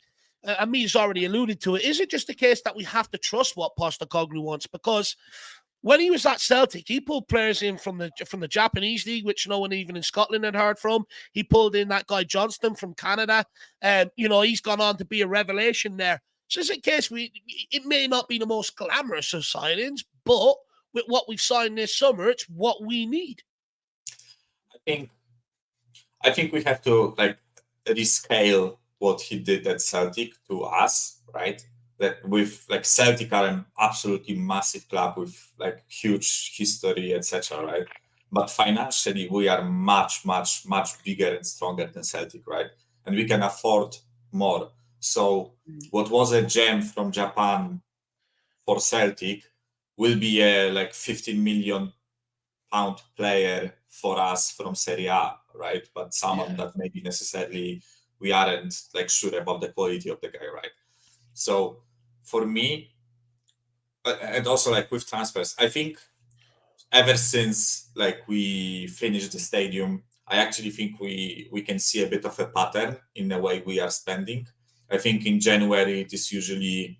and me's already alluded to it. Is it just the case that we have to trust what Postecoglou wants? Because when he was at Celtic, he pulled players in from the Japanese league, which no one even in Scotland had heard from. He pulled in that guy Johnston from Canada, and he's gone on to be a revelation there. So it's a case it may not be the most glamorous of signings, but with what we've signed this summer, it's what we need. I think we have to rescale what he did at Celtic to us, right? That with Celtic are an absolutely massive club with huge history, etc., right? But financially, we are much, much, much bigger and stronger than Celtic, right? And we can afford more. So what was a gem from Japan for Celtic will be a 15 million pound player for us from Serie A, right? But someone that maybe necessarily we aren't sure about the quality of the guy, right? So for me, and also with transfers, I think ever since we finished the stadium, I actually think we can see a bit of a pattern in the way we are spending. I think in January it is usually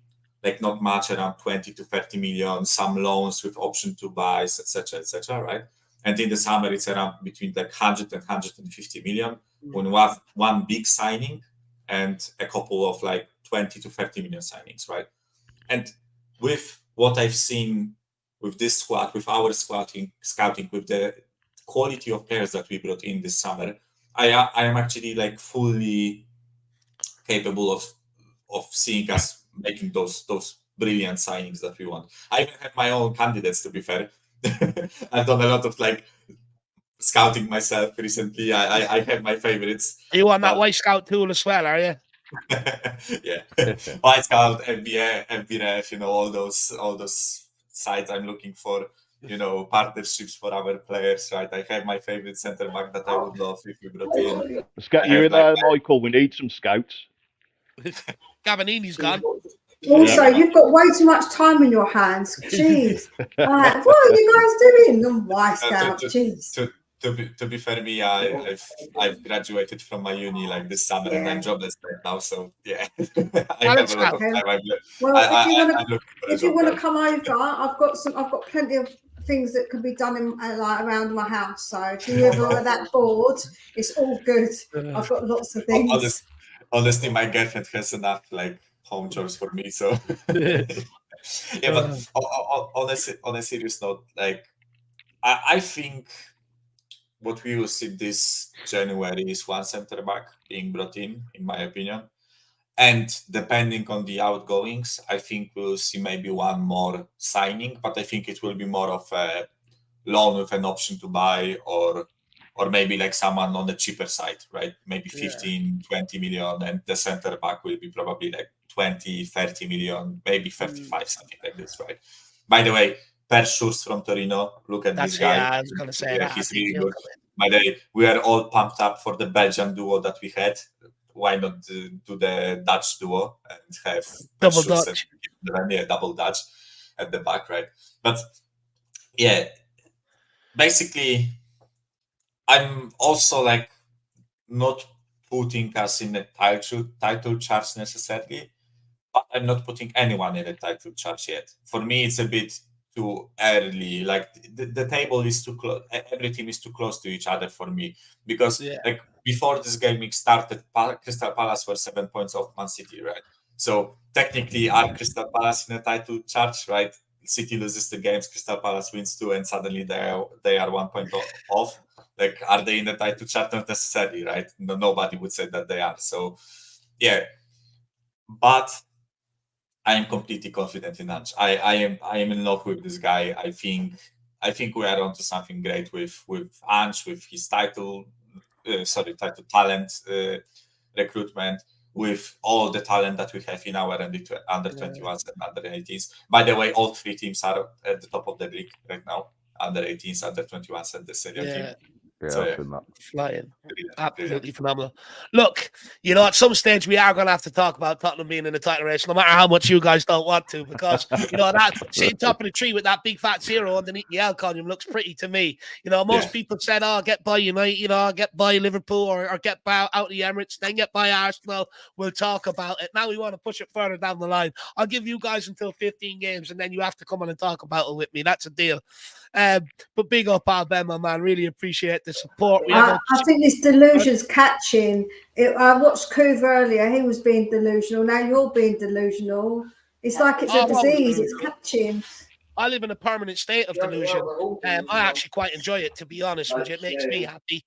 not much, around 20 to 30 million, some loans with option to buys, etc., right? And in the summer it's around between 100 and 150 million when we have one big signing and a couple of 20 to 30 million signings, right? And with what I've seen with this squad, with our scouting, with the quality of players that we brought in this summer, I am actually fully capable of seeing us making those brilliant signings that we want. I even have my own candidates, to be fair. I've done a lot of scouting myself recently. I have my favorites. Are you on that White Scout tool as well, are you? Yeah. White Scout, FBA, FBRF, all those sites I'm looking for, partnerships for our players, right? I have my favorite centre back that I would love if we brought in. Let's get you in there, Michael. We need some scouts. Gabanini's gone. Also, you've got way too much time in your hands. Jeez. What are you guys doing? Oh, why Scout? Jeez. To be fair, me, I've graduated from my uni this summer and I'm jobless right now. So yeah, I have a lot of time. If you want to come over, I've got plenty of things that can be done in around my house. So if you ever are that bored, it's all good. I've got lots of things. Honestly, my girlfriend has enough home chores for me. So yeah, but on a serious note, I think what we will see this January is one centre back being brought in my opinion. And depending on the outgoings, I think we'll see maybe one more signing, but I think it will be more of a loan with an option to buy or maybe someone on the cheaper side, right? Maybe 15, 20 million, and the centre back will be probably 20, 30 million, maybe 35, something like this, right? By the way, Per Schurz from Torino, look at this guy. Yeah, I was going to say that. He's really good. By the way, we are all pumped up for the Belgian duo that we had. Why not do the Dutch duo and have double Dutch? Double Dutch at the back, right? But yeah, basically, I'm also like not putting us in a title charge necessarily, but I'm not putting anyone in a title charge yet. For me, it's a bit too early. Like the table is too close. Every team is too close to each other for me, because like before this game started, Crystal Palace were 7 points off Man City, right? So technically, are Crystal Palace in a title charge, right? City loses the games, Crystal Palace wins 2, and suddenly they are 1 point off. Like, are they in the title chart? Not necessarily, right? No, nobody would say that they are. So, yeah. But I am completely confident in Ange. I am in love with this guy. I think we are onto something great with Ange, with his title talent recruitment, with all the talent that we have in our under 21s and under 18s. By the way, all 3 teams are at the top of the league right now: under 18s, under 21s, and the senior team. Yeah, So, I've seen that. Flying. Brilliant. Absolutely phenomenal. Look, at some stage we are going to have to talk about Tottenham being in the title race, no matter how much you guys don't want to, because, that sitting top of the tree with that big fat 0 underneath the L column looks pretty to me. Most people said, get by United, get by Liverpool, or get by out the Emirates, then get by Arsenal. We'll talk about it. Now we want to push it further down the line. I'll give you guys until 15 games, and then you have to come on and talk about it with me. That's a deal. But big up, Al Ben, my man. Really appreciate the support. I think this delusion's catching. I watched Couve earlier. He was being delusional. Now you're being delusional. It's like it's a disease. It's catching. I live in a permanent state of delusion. I actually quite enjoy it, to be honest with you. It makes me happy.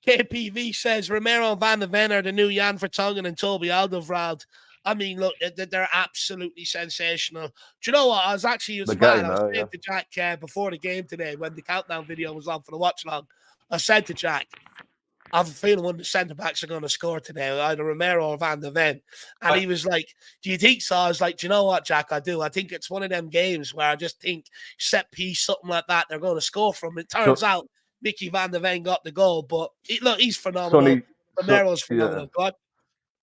KPV says Romero and Van de Ven are the new Jan Vertonghen and Toby Alderweireld. I mean, look, they're absolutely sensational. Do you know what? I was actually saying to Jack before the game today, when the countdown video was on for the watch long. I said to Jack, I have a feeling one of the centre-backs are going to score today, either Romero or Van de Ven. And he was like, do you think so? I was like, do you know what, Jack? I do. I think it's one of them games where I just think set piece, something like that, they're going to score from. It turns out Mickey Van de Ven got the goal, but he's phenomenal. Romero's phenomenal. Yeah.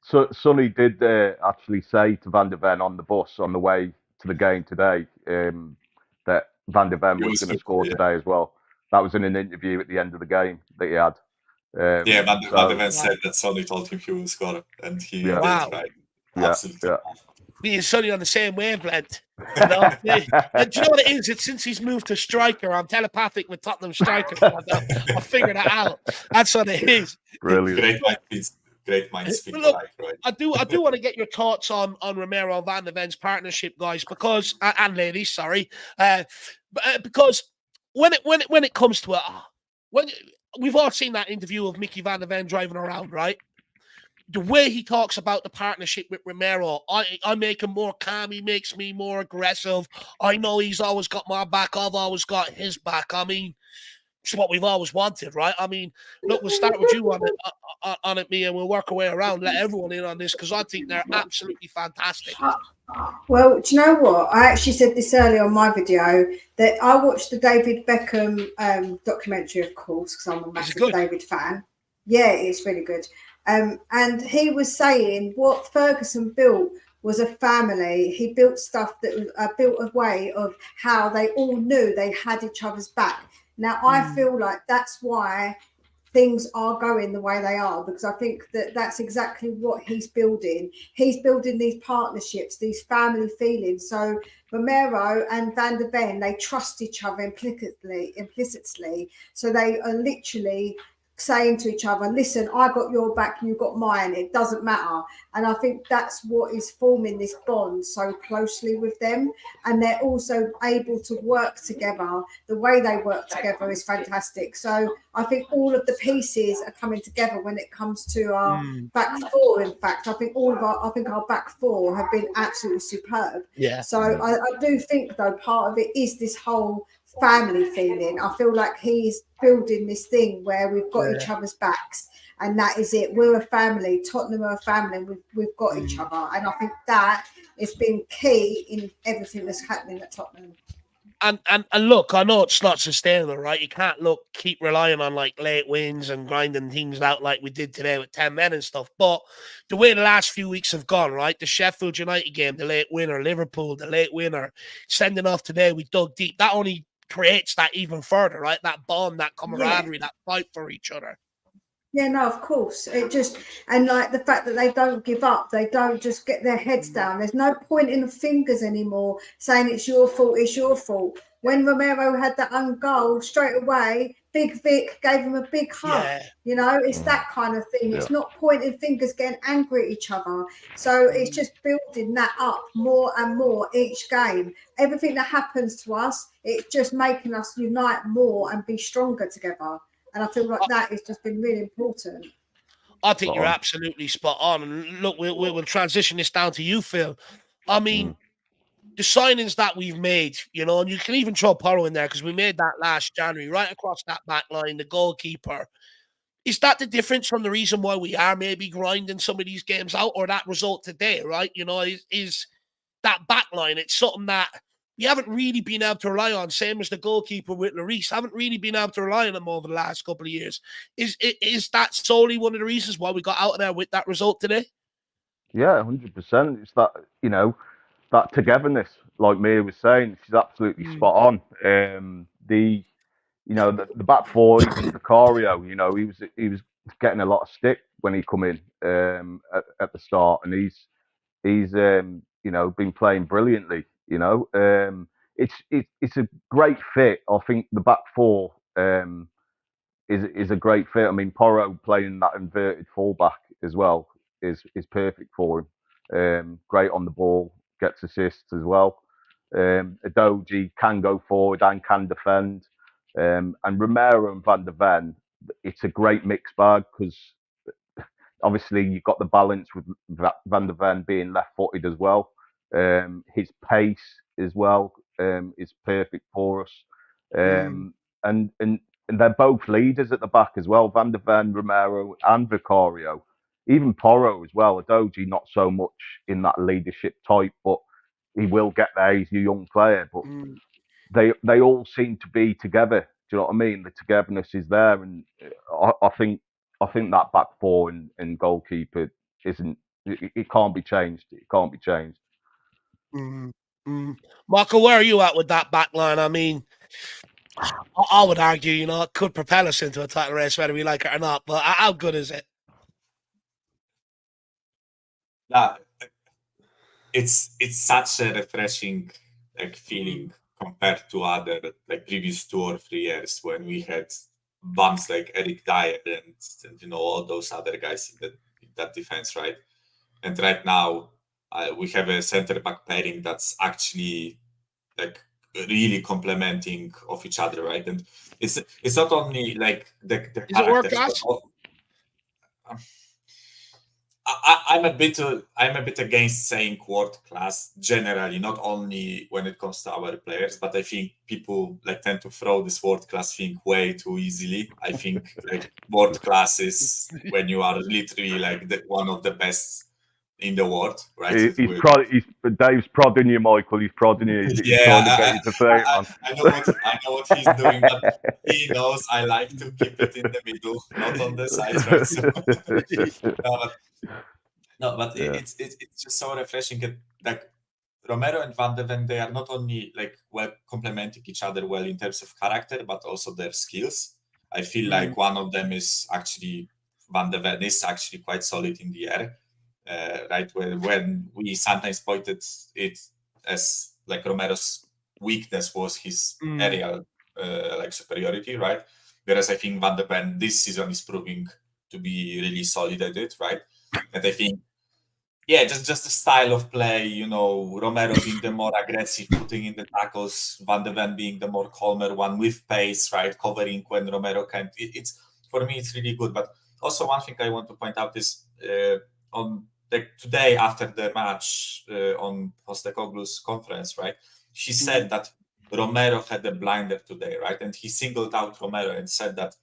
So Sonny did actually say to Van de Ven on the bus on the way to the game today that Van de Ven was going to score today as well. That was in an interview at the end of the game that he had. Van de Ven said that Sonny told him he will score, and he did, right? Absolutely. Yeah. Me and Sonny on the same wavelength. And do you know what it is? It's since he's moved to striker. I'm telepathic with Tottenham striker. I figured it out. That's what it is. Brilliant. Great minds speak Look, alike, right? I do want to get your thoughts on Romero and Van de Ven's partnership, guys, because and ladies, sorry, because when it comes to it, when we've all seen that interview of Mickey Van de Ven driving around, right? The way he talks about the partnership with Romero, I make him more calm. He makes me more aggressive. I know he's always got my back. I've always got his back. I mean, it's what we've always wanted, right? I mean, look, we'll start with you on it, me, and we'll work our way around, let everyone in on this, because I think they're absolutely fantastic. Well, do you know what? I actually said this earlier on my video, that I watched the David Beckham documentary, of course, because I'm a massive David fan. Yeah, it's really good. And he was saying what Ferguson built was a family. He built stuff that was built a way of how they all knew they had each other's back. Now, I feel like that's why things are going the way they are, because I think that that's exactly what he's building. He's building these partnerships, these family feelings. So Romero and Van de Ven, they trust each other implicitly. So they are literally saying to each other, listen, I got your back, you got mine, it doesn't matter. And I think that's what is forming this bond so closely with them. And they're also able to work together. The way they work together is fantastic. So I think all of the pieces are coming together when it comes to our back four. In fact, I think our back four have been absolutely superb. Yeah. So I do think, though, part of it is this whole family feeling. I feel like he's building this thing where we've got each other's backs, and that is it. We're a family. Tottenham are a family, and we've got each other, and I think that has been key in everything that's happening at Tottenham. And look, I know it's not sustainable, right? You can't keep relying on like late wins and grinding things out like we did today with 10 men and stuff. But the way the last few weeks have gone, right? The Sheffield United game, the late winner, Liverpool, the late winner, sending off today, we dug deep. That only creates that even further, right? That bond, that camaraderie, that fight for each other. Yeah, no, of course. It just, and like the fact that they don't give up, they don't just get their heads down. There's no pointing of fingers anymore, saying it's your fault, it's your fault. When Romero had that own goal, straight away, Big Vic gave him a big hug. Yeah. You know, it's that kind of thing. It's not pointing fingers, getting angry at each other. So it's just building that up more and more each game. Everything that happens to us, it's just making us unite more and be stronger together. And I feel like that has just been really important. I think you're absolutely spot on. And look, we'll transition this down to you, Phil. I mean, the signings that we've made, you know, and you can even throw Porro in there because we made that last January, right across that back line, the goalkeeper. Is that the difference from the reason why we are maybe grinding some of these games out, or that result today, right? You know, is that back line, it's something that we haven't really been able to rely on, same as the goalkeeper with Lloris, haven't really been able to rely on him over the last couple of years. Is that solely one of the reasons why we got out of there with that result today? Yeah, 100%. It's that, you know, that togetherness, like Mia was saying, she's absolutely spot on. You know, the back four, even Vicario, you know, he was getting a lot of stick when he come in at the start, and he's you know, been playing brilliantly. You know, it's a great fit. I think the back four is a great fit. I mean, Porro playing that inverted fullback as well is perfect for him. Great on the ball, gets assists as well. Adoji can go forward and can defend. And Romero and Van der Ven, it's a great mixed bag because obviously you've got the balance with Van der Ven being left-footed as well. His pace as well is perfect for us. And they're both leaders at the back as well. Van der Ven, Romero, and Vicario. Even Porro as well. Adoji not so much in that leadership type, but he will get there. He's a young player, but they all seem to be together. Do you know what I mean? The togetherness is there, and I think that back four and goalkeeper isn't. It can't be changed. It can't be changed. Marco, where are you at with that back line? I mean, I would argue, you know, it could propel us into a title race, whether we like it or not. But how good is it? It's such a refreshing feeling compared to other previous 2 or 3 years when we had bumps like Eric Dyer and you know all those other guys in that defense, right? And right now we have a center back pairing that's actually really complementing of each other, right? And it's not only the characters, but I'm a bit against saying world class generally, not only when it comes to our players, but I think people tend to throw this world class thing way too easily. I think world class is when you are literally one of the best in the world, right? Dave's prodding you, Michael. He's prodding you. He's trying to get you to say it, man. I know what he's doing, but he knows I like to keep it in the middle, not on the sides, right? So, but it's just so refreshing. Romero and Van der Ven, they are not only well complementing each other well in terms of character, but also their skills. I feel like one of them is actually Van der Ven is actually quite solid in the air. Right, when we sometimes pointed it as Romero's weakness was his aerial superiority, right? Whereas I think Van der Ven this season is proving to be really solid at it, right? And I think, just the style of play, you know, Romero being the more aggressive, putting in the tackles, Van der Ven being the more calmer one with pace, right, covering when Romero can't. It's for me, it's really good. But also one thing I want to point out is on today after the match on Postecoglou's conference, right? She said that Romero had a blinder today, right? And he singled out Romero and said that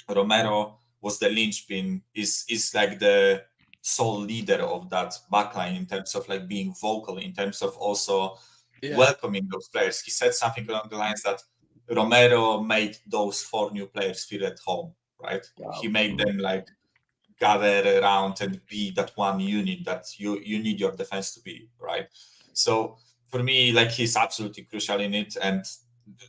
Romero was the linchpin, is the sole leader of that backline in terms of being vocal, in terms of also welcoming those players. He said something along the lines that Romero made those 4 new players feel at home, right? Wow. He made them gather around and be that one unit that you need your defense to be, right? So for me, he's absolutely crucial in it. And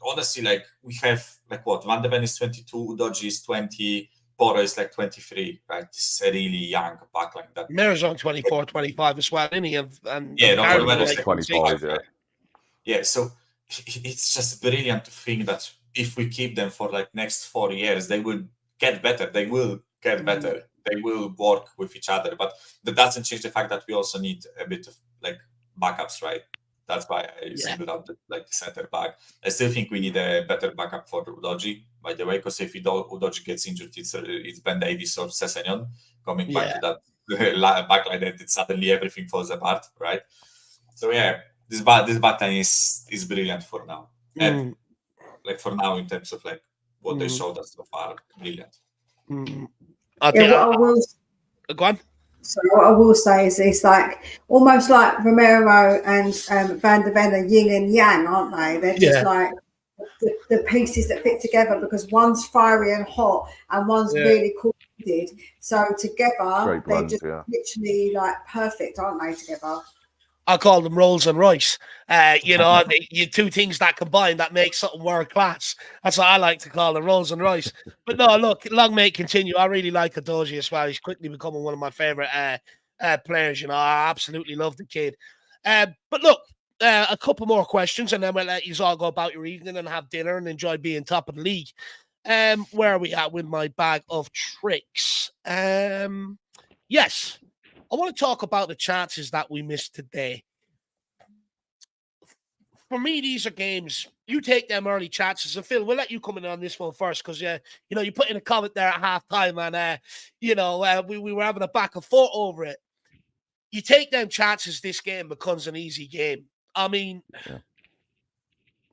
honestly, like we have like what Van de Ven is 22, Udogie is 20, Porro is like 23, right? This is a really young backline. That Mirror's on 24, 25 as well, isn't he? And yeah, no, apparently Valverde is like like 25, 25, yeah. right? Yeah, so it's just brilliant to think that if we keep them for like next 4 years, they will get better. They will get better. They will work with each other. But that doesn't change the fact that we also need a bit of like backups, right? That's why I singled out the center back. I still think we need a better backup for Udogie, by the way, because if Udogie gets injured, it's Ben Davies or Sessegnon coming back to that backline, and suddenly everything falls apart, right? So yeah, this backline is brilliant for now, and like for now in terms of like what they showed us so far, brilliant. Yeah, what I will go on. So what I will say is it's like almost like Romero and Van de Ven are yin and yang, aren't they? They're just like the pieces that fit together because one's fiery and hot and one's really cool-headed. So together they're just literally like perfect, aren't they? Together. I call them Rolls and Royce. You know, you two things that combine that make something world class. That's what I like to call them, Rolls and Royce. But no, look, long may it continue. I really like Udogie as well. He's quickly becoming one of my favorite players. You know, I absolutely love the kid. But look, a couple more questions, and then we'll let you all go about your evening and have dinner and enjoy being top of the league. Where are we at with my bag of tricks? Yes. I want to talk about the chances that we missed today. For me, these are games. You take them early chances. And Phil, we'll let you come in on this one first because, you know, you put in a comment there at halftime and, you know, we were having a back and forth over it. You take them chances, this game becomes an easy game. I mean,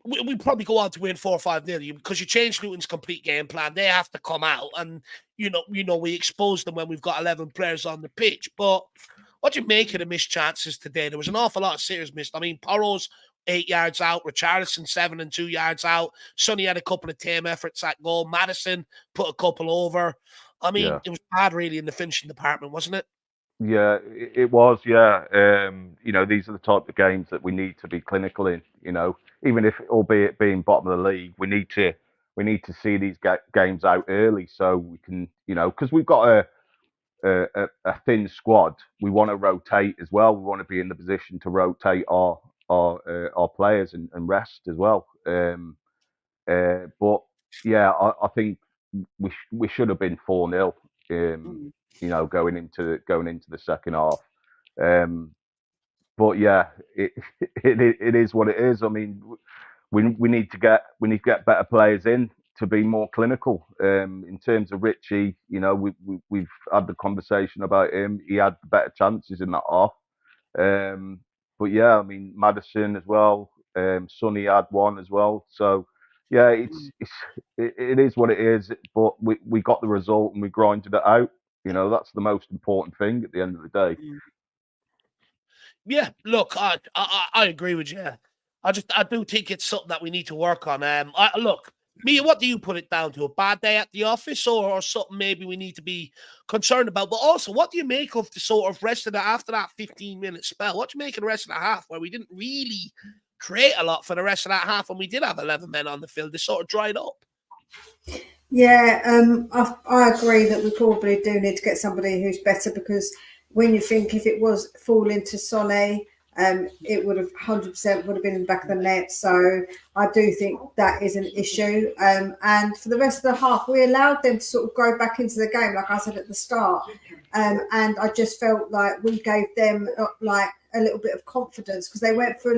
we probably go on to win 4 or 5-0 because you change Luton's complete game plan. They have to come out and, you know, we expose them when we've got 11 players on the pitch. But what do you make of the missed chances today? There was an awful lot of serious missed. I mean, Porro's 8 yards out, Richarlison 7 and 2 yards out. Sonny had a couple of tame efforts at goal. Madison put a couple over. I mean, it was bad really in the finishing department, wasn't it? Yeah, it was. Yeah, you know, these are the type of games that we need to be clinical in. You know, even if, albeit being bottom of the league, we need to see these games out early so we can, you know, because we've got a thin squad. We want to rotate as well. We want to be in the position to rotate our players and rest as well. But yeah, I think we should have been 4-0. You know, going into the second half. But yeah, it is what it is. I mean, we need to get better players in to be more clinical. In terms of Richie, you know, we've had the conversation about him. He had the better chances in that half. But yeah, I mean, Madison as well. Sonny had one as well. So yeah, it is what it is. But we got the result and we grinded it out. You know, that's the most important thing at the end of the day. Yeah, look, I agree with you. I do think it's something that we need to work on. Look, Mia, what do you put it down to? A bad day at the office or something maybe we need to be concerned about? But also, what do you make of the sort of rest of the, after that 15-minute spell, what do you make of the rest of the half where we didn't really create a lot for the rest of that half and we did have 11 men on the field? They sort of dried up. Yeah, I agree that we probably do need to get somebody who's better because when you think if it was falling to Sonny, it would have 100% would have been in the back of the net. So I do think that is an issue. And for the rest of the half, we allowed them to sort of go back into the game, like I said at the start. And I just felt like we gave them like a little bit of confidence because they went for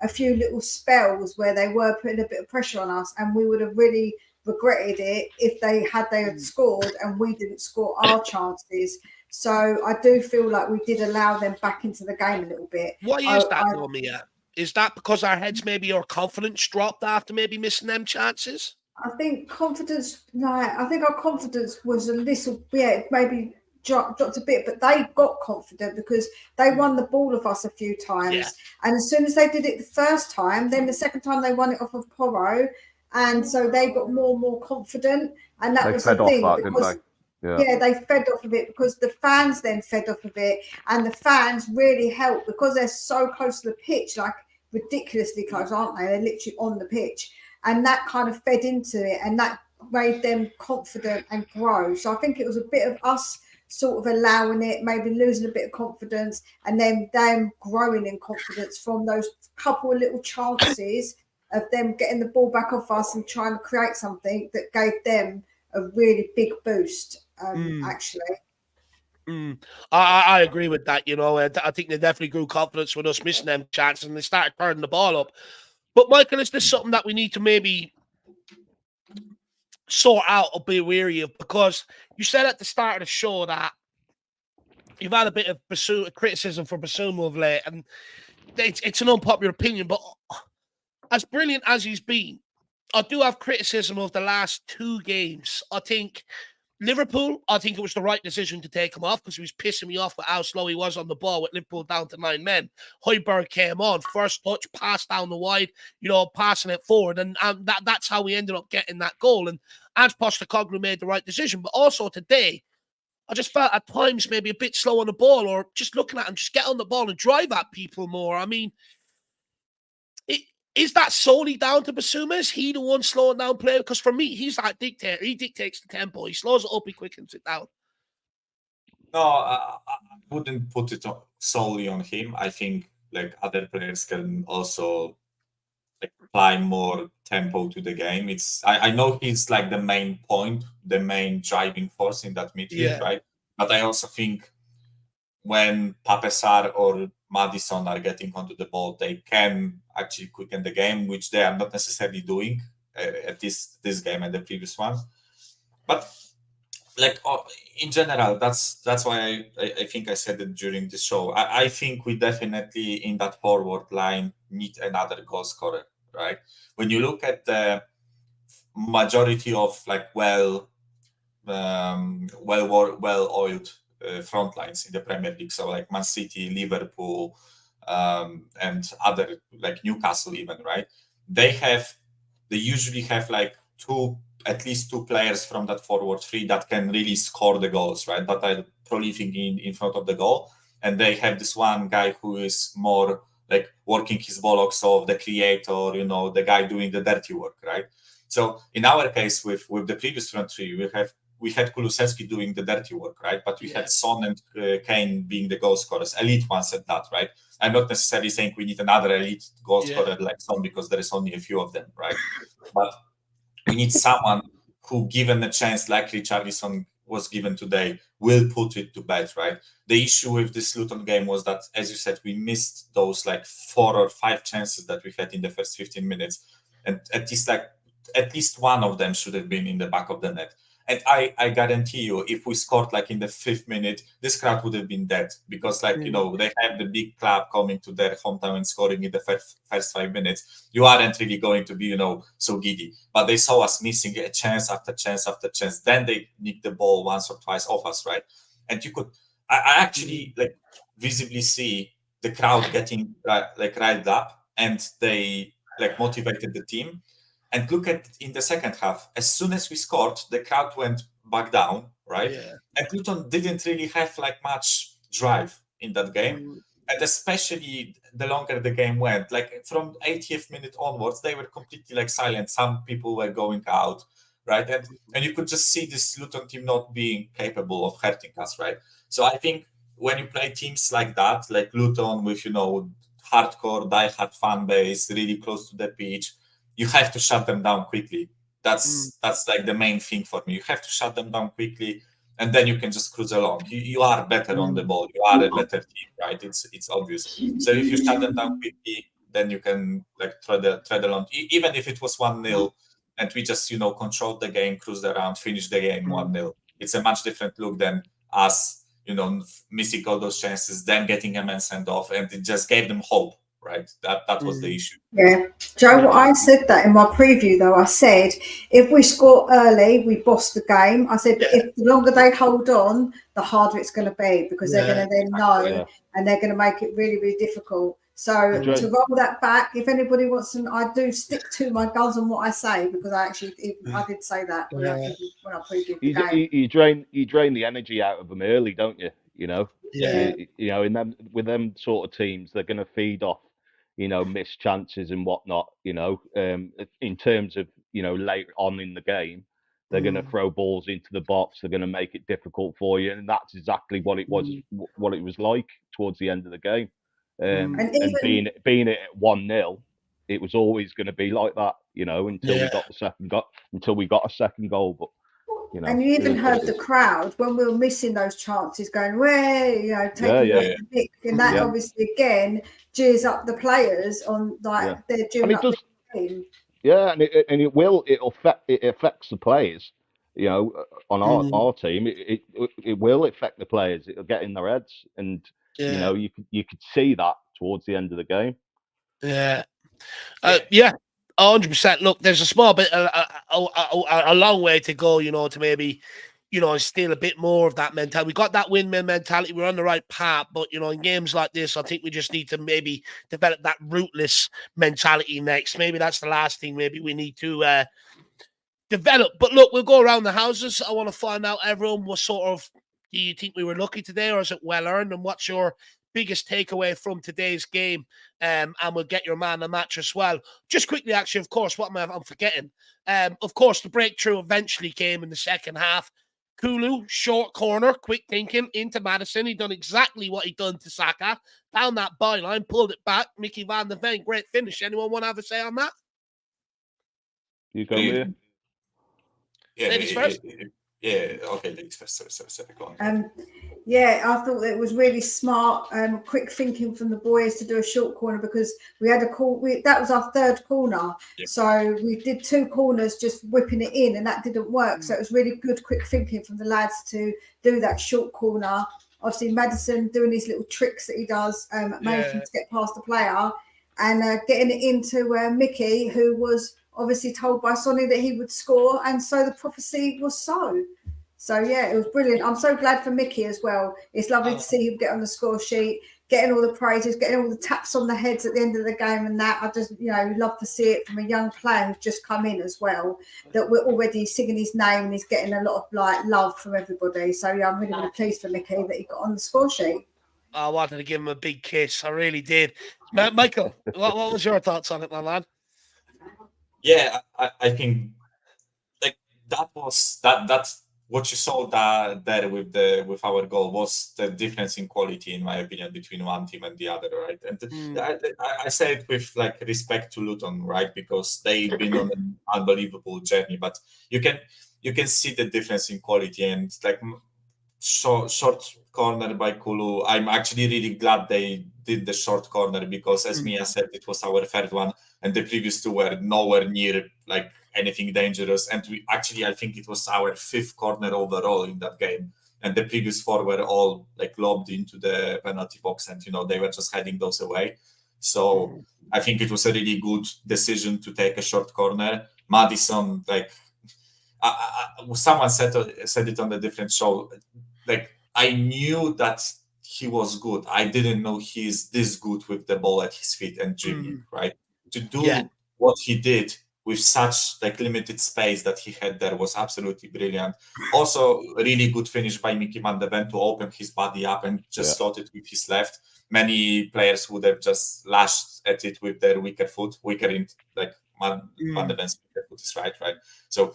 a few little spells where they were putting a bit of pressure on us, and we would have really regretted it if they had scored and we didn't score our chances. So I do feel like we did allow them back into the game a little bit. Why is that, though, Mia? Is that because our heads maybe our confidence dropped after maybe missing them chances? I think confidence, I think our confidence was a little, maybe dropped a bit, but they got confident because they won the ball off us a few times. Yeah. And as soon as they did it the first time, then the second time they won it off of Porro. And so they got more and more confident. And that was the thing. Because, they fed off of it because the fans then fed off of it. And the fans really helped because they're so close to the pitch, like ridiculously close, aren't they? They're literally on the pitch. and that kind of fed into it, and that made them confident and grow. So I think it was a bit of us sort of allowing it, maybe losing a bit of confidence, and then them growing in confidence from those couple of little chances of them getting the ball back off us and trying to create something that gave them a really big boost, actually. I agree with that. You know, I think they definitely grew confidence with us missing them chances, and they started turning the ball up. But Michael, is this something that we need to maybe sort out or be wary of? Because you said at the start of the show that you've had a bit of criticism for Basuma of late, and it's an unpopular opinion. But as brilliant as he's been, I do have criticism of the last 2 games. I think Liverpool, I think it was the right decision to take him off because he was pissing me off with how slow he was on the ball with Liverpool down to 9 men. Højbjerg came on, first touch, pass down the wide, you know, passing it forward. And that's how we ended up getting that goal. And Ange Postecoglou made the right decision. But also today, I just felt at times maybe a bit slow on the ball, or just looking at him, just get on the ball and drive at people more. I mean, is that solely down to Basuma? Is he the one slowing down play? Because for me, he's that dictator. He dictates the tempo. He slows it up, he quickens it down. No, I wouldn't put it solely on him. I think like other players can also apply more tempo to the game. I know he's like the main point, the main driving force in that midfield, right? But I also think when Pape Sarr or Maddison are getting onto the ball, they can actually quicken the game, which they are not necessarily doing at this game and the previous one. But like in general, that's why I think I said it during the show. I think we definitely in that forward line need another goal scorer, right? When you look at the majority of like well-oiled front lines in the Premier League, so like Man City, Liverpool, and other like Newcastle even, right? They usually have like at least two players from that forward 3 that can really score the goals, right? That are prolific in front of the goal. And they have this one guy who is more like working his bollocks off, the creator, you know, the guy doing the dirty work, right? So in our case, with the previous front 3, we had Kulusevski doing the dirty work, right? But we had Son and Kane being the goal scorers, elite ones at that, right? I'm not necessarily saying we need another elite goal scorer like Son because there is only a few of them, right? But we need someone who, given a chance like Richarlison was given today, will put it to bed, right? The issue with this Luton game was that, as you said, we missed those like 4 or 5 chances that we had in the first 15 minutes. And at least one of them should have been in the back of the net. And I guarantee you, if we scored like in the 5th minute, this crowd would have been dead because, like, you know, they have the big club coming to their hometown and scoring in the first 5 minutes. You aren't really going to be, you know, so giddy. But they saw us missing a chance after chance after chance. Then they nicked the ball once or twice off us, right? And I actually like visibly see the crowd getting like riled up, and they like motivated the team. And look at in the second half, as soon as we scored, the crowd went back down, right? Yeah. And Luton didn't really have like much drive in that game. And especially the longer the game went, like from 80th minute onwards, they were completely like silent. Some people were going out, right? And you could just see this Luton team not being capable of hurting us, right? So I think when you play teams like that, like Luton with, you know, hardcore, diehard fan base, really close to the pitch, you have to shut them down quickly. That's like the main thing for me. You have to shut them down quickly, and then you can just cruise along. You are better on the ball. You are a better team, right? It's obvious. So if you shut them down quickly, then you can like tread along. Even if it was 1-0, and we just, you know, controlled the game, cruised around, finished the game 1-0. It's a much different look than us, you know, missing all those chances, then getting a man sent off, and it just gave them hope. Right, that was the issue. Yeah, Joe, I said that in my preview, though. I said if we score early, we boss the game. I said if the longer they hold on, the harder it's going to be because they're going to then know and they're going to make it really, really difficult. So to roll that back, if anybody wants to, I do stick to my guns on what I say because I did say that when I previewed the game. You drain the energy out of them early, don't you? You know, you know, with them sort of teams, they're going to feed off, missed chances and whatnot. In terms of later on in the game, they're going to throw balls into the box. They're going to make it difficult for you, and that's exactly what it was. What it was like towards the end of the game. And And even being it at 1-0, it was always going to be like that, until we got a second goal. But and you it even is what heard it the is. crowd when we were missing those chances going, "Way," taking Yeah. the mick, and that obviously again gears up the players on they're And gearing it up does. the team. Yeah, and it affects the players. On our team, it will affect the players. It'll get in their heads, and you could see that towards the end of the game. Yeah. 100%. Look, there's a small bit, a long way to go, to maybe, instill a bit more of that mentality. We got that windmill mentality. We're on the right path, but in games like this, I think we just need to maybe develop that rootless mentality next. Maybe that's the last thing. Maybe we need to develop. But look, we'll go around the houses. I want to find out, everyone, what sort of, do you think we were lucky today, or is it well earned? And what's your biggest takeaway from today's game? And we'll get your man the match as well. Just quickly, actually, of course, I'm forgetting? Of course, the breakthrough eventually came in the second half. Kulu, short corner, quick thinking into Madison. He done exactly what he done to Saka. Down that byline, pulled it back. Mickey Van der Ven, great finish. Anyone want to have a say on that? You go, Mia. Yeah, Ladies first. Okay, ladies first. Sorry, go on. I thought it was really smart, quick thinking from the boys to do a short corner, because we had a call. That was our third corner, so we did 2 corners just whipping it in, and that didn't work. So it was really good, quick thinking from the lads to do that short corner. Obviously, Madison doing these little tricks that he does, managing to get past the player and getting it into Mickey, who was obviously told by Sonny that he would score, and so the prophecy was so. So yeah, it was brilliant. I'm so glad for Mickey as well. It's lovely to see him get on the score sheet, getting all the praises, getting all the taps on the heads at the end of the game, and that I just love to see it from a young player who's just come in as well. That we're already singing his name and he's getting a lot of love from everybody. So yeah, I'm really, really pleased for Mickey that he got on the score sheet. I wanted to give him a big kiss. I really did. Michael, what was your thoughts on it, my lad? Yeah, I think that's what you saw there with our goal was the difference in quality, in my opinion, between one team and the other, right? And I say it with respect to Luton, right? Because they've been on an unbelievable journey, but you can see the difference in quality, and short corner by Kulu. I'm actually really glad they did the short corner, because as Mia said, it was our third one, and the previous 2 were nowhere near anything dangerous. And I think it was our 5th corner overall in that game, and the previous 4 were all lobbed into the penalty box, and they were just heading those away. So I think it was a really good decision to take a short corner. Madison, someone said it on a different show. I knew that he was good. I didn't know he's this good with the ball at his feet and dribbling, right? To do what he did with such limited space that he had there was absolutely brilliant. Also, really good finish by Mickey Van der Ven to open his body up and just slot it with his left. Many players would have just lashed at it with their weaker foot, Van der Ven's weaker foot is right. So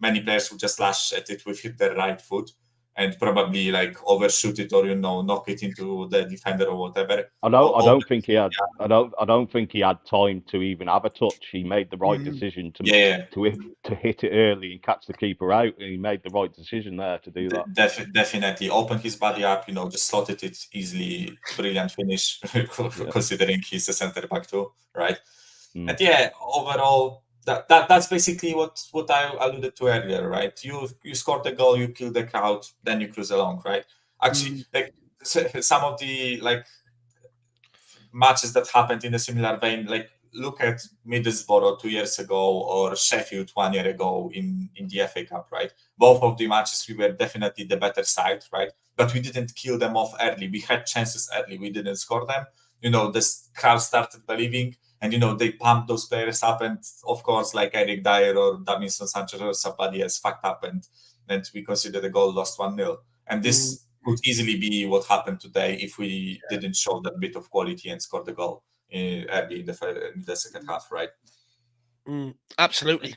many players would just lash at it with their right foot and probably overshoot it or knock it into the defender or whatever. I don't think he had. I don't think he had time to even have a touch. He made the right decision to hit it early and catch the keeper out, and he made the right decision there to do that. Definitely open his body up, just slotted it easily. Brilliant finish, considering he's a centre back too, right? And overall. That's basically what I alluded to earlier, right? You scored a goal, you kill the crowd, then you cruise along, right? Actually, some of the matches that happened in a similar vein, look at Middlesbrough 2 years ago or Sheffield 1 year ago in the FA Cup, right? Both of the matches we were definitely the better side, right? But we didn't kill them off early. We had chances early, we didn't score them. The crowd started believing. And, they pumped those players up. And, of course, Eric Dyer or Davinson Sanchez or somebody else fucked up. And we considered the goal lost 1-0. And this could easily be what happened today if we didn't show that bit of quality and score the goal. early in the second half, right? Absolutely.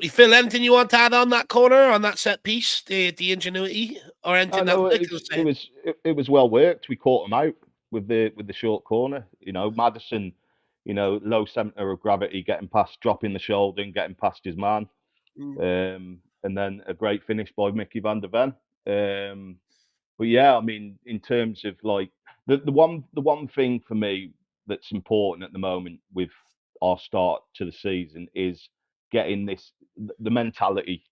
Phil, anything you want to add on that corner, on that set piece, the ingenuity, or anything that Nick was saying? It was well worked. We caught him out with the short corner. Maddison, low centre of gravity, dropping the shoulder and getting past his man. And then a great finish by Mickey van der Ven. But yeah, I mean, in terms of like the one thing for me that's important at the moment with our start to the season is getting the mentality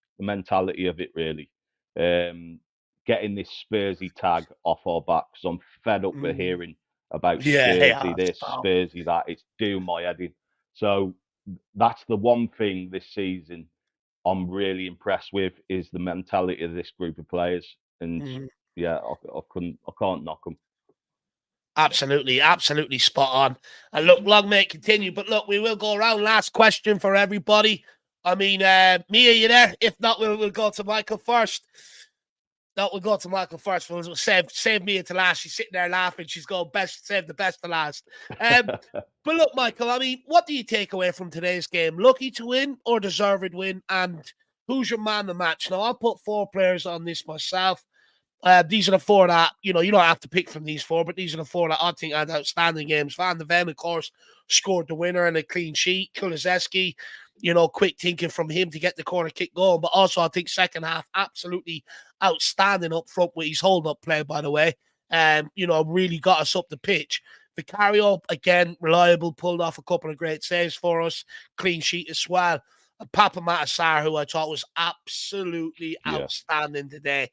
of it really. Getting this Spursy tag off our back, because I'm fed up with hearing about Spursy this, Spursy that. It's doing my head in. So that's the one thing this season I'm really impressed with, is the mentality of this group of players. And yeah, I can't knock them. Absolutely spot on. And look, long may it continue. But look, we will go around. Last question for everybody. I mean, Mia, you there? If not, we'll go to Michael first. We'll go to Michael first. We'll save Mia to last. She's sitting there laughing. She's going, save the best to last. But look, Michael, I mean, what do you take away from today's game? Lucky to win or deserved win? And who's your man of the match? Now, I'll put 4 players on this myself. These are the 4 that, you don't have to pick from these 4, but these are the 4 that I think had outstanding games. Van der Ven, of course, scored the winner and a clean sheet. Kulusevski, quick thinking from him to get the corner kick going. But also, I think second half, absolutely outstanding up front with his hold-up play, by the way. Really got us up the pitch. Vicario, again, reliable, pulled off a couple of great saves for us. Clean sheet as well. And Papa Matasar, who I thought was absolutely outstanding today.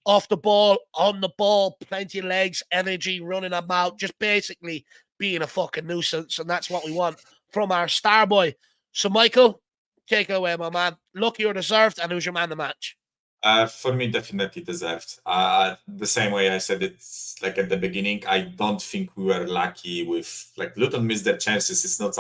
Off the ball, on the ball, plenty of legs, energy, running about, just basically being a fucking nuisance. And that's what we want from our star boy. So, Michael, take it away, my man. Lucky or deserved, and who's your man of the match? For me, definitely deserved. The same way I said it, like at the beginning, I don't think we were lucky with, like, Luton missed their chances. It's not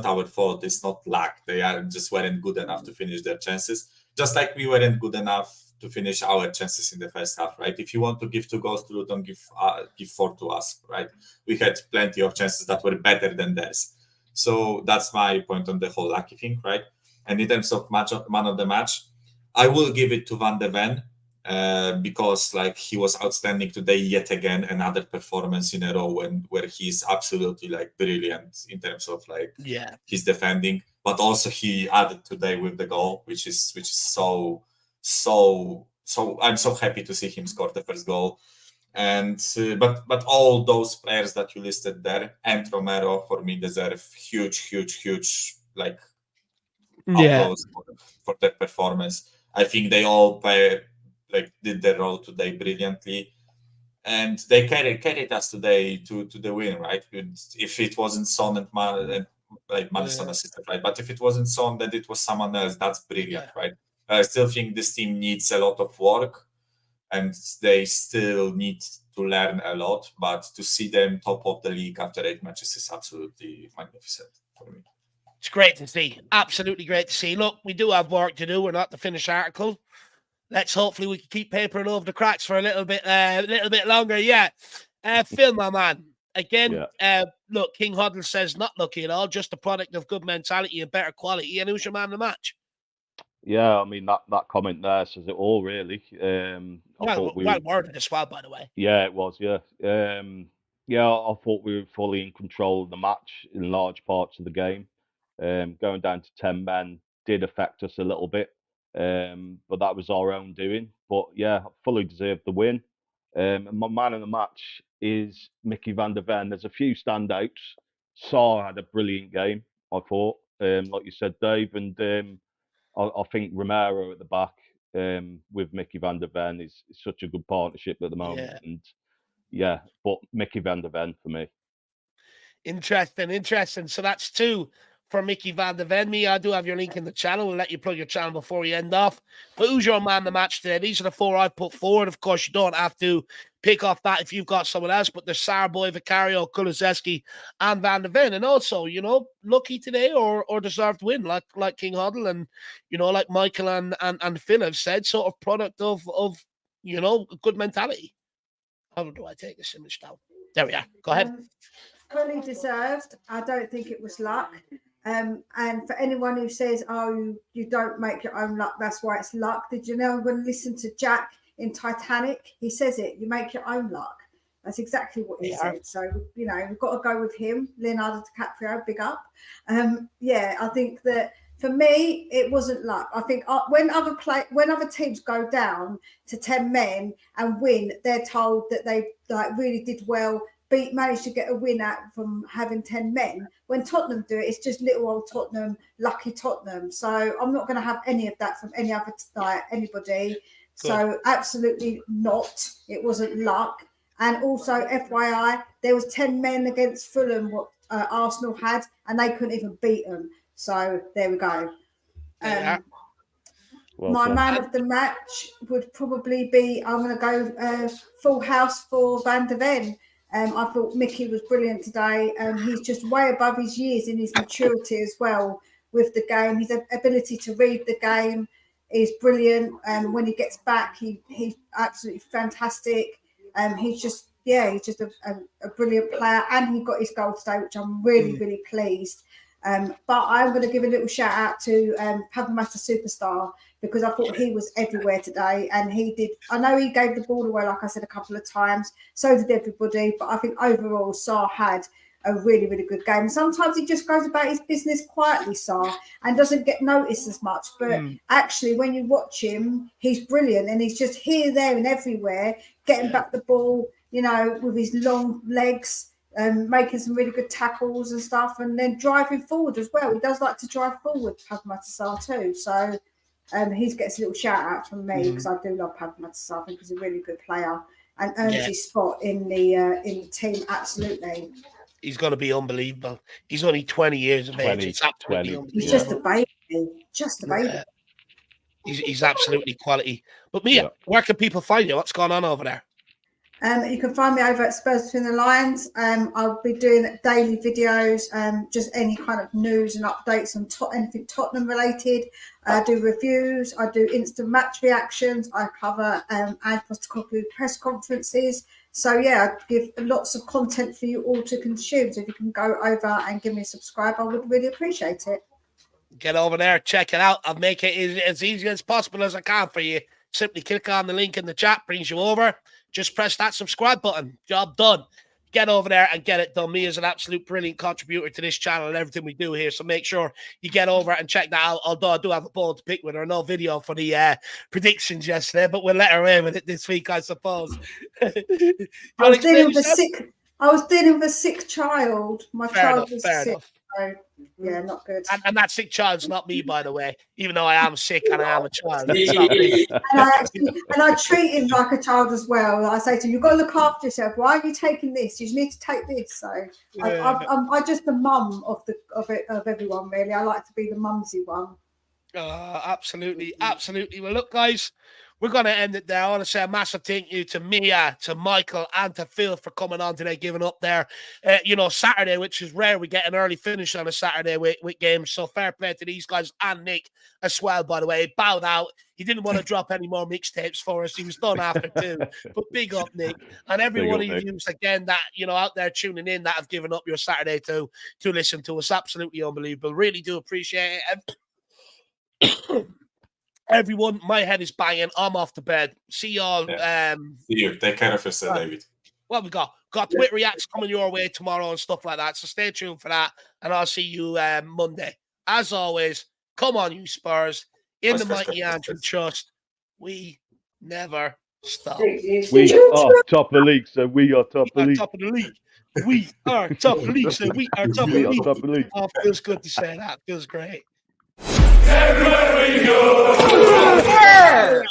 our fault. It's not luck. They just weren't good enough to finish their chances. Just like we weren't good enough to finish our chances in the first half, right? If you want to give 2 goals to Luton, give 4 to us, right? We had plenty of chances that were better than theirs. So that's my point on the whole lucky thing, right? And in terms of man of the match, I will give it to Van der Ven because, like, he was outstanding today yet again. Another performance in a row where he's absolutely, like, brilliant in terms of, like, his defending, but also he added today with the goal, which is so I'm so happy to see him score the first goal. And but all those players that you listed there and Romero, for me, deserve huge like applause for their performance. I think they all did their role today brilliantly, and they carried us today to the win, right? If it wasn't Son and Maddison assisted, right? But if it wasn't Son, then it was someone else. That's brilliant, right? I still think this team needs a lot of work, and they still need to learn a lot. But to see them top of the league after 8 matches is absolutely magnificent for me. It's great to see. Absolutely great to see. Look, we do have work to do. We're not the finished article. Hopefully we can keep papering over the cracks for a little bit longer. Yeah. Phil, my man. Again, look, King Huddle says not lucky at all, just a product of good mentality and better quality. And who's your man of the match? Yeah, I mean, that comment there says it all, really. Well worded as well, by the way. Yeah, it was, yeah. I thought we were fully in control of the match in large parts of the game. Going down to 10 men did affect us a little bit, but that was our own doing. But yeah, fully deserved the win. And my man of the match is Mickey van der Ven. There's a few standouts. Sarr had a brilliant game, I thought. Like you said, Dave, and I think Romero at the back with Mickey van der Ven is such a good partnership at the moment. Yeah. And yeah, but Mickey van der Ven for me. Interesting. So that's 2 for Mickey van der Ven. Me, I do have your link in the channel. We'll let you plug your channel before we end off. But who's your man of the match today? These are the 4 I've put forward. Of course, you don't have to pick off that if you've got someone else, but there's Sarboy, Vicario, Kulusevski, and Van der Ven. And also, lucky today or deserved win, like King Huddle and, like Michael and Phil have said, sort of product of good mentality. How do I take this image down? There we are. Go ahead. fully deserved. I don't think it was luck. And for anyone who says, "Oh, you don't make your own luck, that's why it's luck," did you know when listen to Jack in Titanic? He says it. You make your own luck. That's exactly what he said. So we've got to go with him. Leonardo DiCaprio, big up. I think that for me it wasn't luck. I think when other teams go down to 10 men and win, they're told that they really did well. Managed to get a win out from having 10 men. When Tottenham do it, it's just little old Tottenham, lucky Tottenham. So I'm not going to have any of that from any other anybody. Good. So absolutely not. It wasn't luck. And also, FYI, there was 10 men against Fulham, what Arsenal had, and they couldn't even beat them. So there we go. My man of the match would probably be, I'm going to go full house for Van de Ven. I thought Mickey was brilliant today. He's just way above his years in his maturity as well with the game. His ability to read the game is brilliant. And when he gets back, he's absolutely fantastic. He's just a brilliant player. And he got his goal today, which I'm really, really pleased. But I'm going to give a little shout out to Pavamata Superstar, because I thought he was everywhere today, and he did. I know he gave the ball away, like I said, a couple of times. So did everybody, but I think overall, Sarr had a really, really good game. Sometimes he just goes about his business quietly, Sarr, and doesn't get noticed as much. But actually, when you watch him, he's brilliant, and he's just here, there, and everywhere, getting back the ball, with his long legs. Making some really good tackles and stuff, and then driving forward as well. He does like to drive forward, Pavamata Sarr too. So he gets a little shout out from me, because I do love Pavamata Sarr. I think he's a really good player and earns his spot in the team. Absolutely, he's going to be unbelievable. He's only 20 years of age. It's absolutely unbelievable. He's just a baby, baby. He's absolutely quality. But Mia, where can people find you? What's going on over there? You can find me over at Spurs Between the Lines. I'll be doing daily videos, just any kind of news and updates on anything Tottenham related. I do reviews. I do instant match reactions. I cover Ange Postecoglou press conferences. So I give lots of content for you all to consume. So if you can go over and give me a subscribe, I would really appreciate it. Get over there, check it out. I'll make it as easy as possible as I can for you. Simply click on the link in the chat, brings you over. Just press that subscribe button. Job done. Get over there and get it done. Me is an absolute brilliant contributor to this channel and everything we do here. So make sure you get over and check that out. Although I do have a ball to pick with her. No video for the predictions yesterday, but we'll let her in with it this week, I suppose. I was dealing with a sick child. My child was sick. Enough. So, not good. And that sick child's not me, by the way, even though I am sick and I am a child. and I treat him like a child as well. I say to him, you've got to look after yourself. Why are you taking this? You need to take this. So I'm just the mum of everyone, really. I like to be the mumsy one. Absolutely. Well, look, guys, we're going to end it there. I want to say a massive thank you to Mia, to Michael, and to Phil for coming on today, giving up there. Saturday, which is rare. We get an early finish on a Saturday with games. So fair play to these guys and Nick as well, by the way. He bowed out. He didn't want to drop any more mixtapes for us. He was done after 2. But big up, Nick. And every one of you, again, that, out there tuning in, that have given up your Saturday to listen to us. Absolutely unbelievable. Really do appreciate it. Everyone, my head is banging. I'm off to bed. See y'all. See you. Take care of yourself, David. Well, we got Twit Reacts coming your way tomorrow and stuff like that. So stay tuned for that. And I'll see you Monday. As always, come on, you Spurs. In the mighty Andrew trust. We never stop. We are top of the league, so we are top of the league. Top of the league. We are top of the league, so we are top of the league. Oh, feels good to say that. Feels great. Everywhere we go.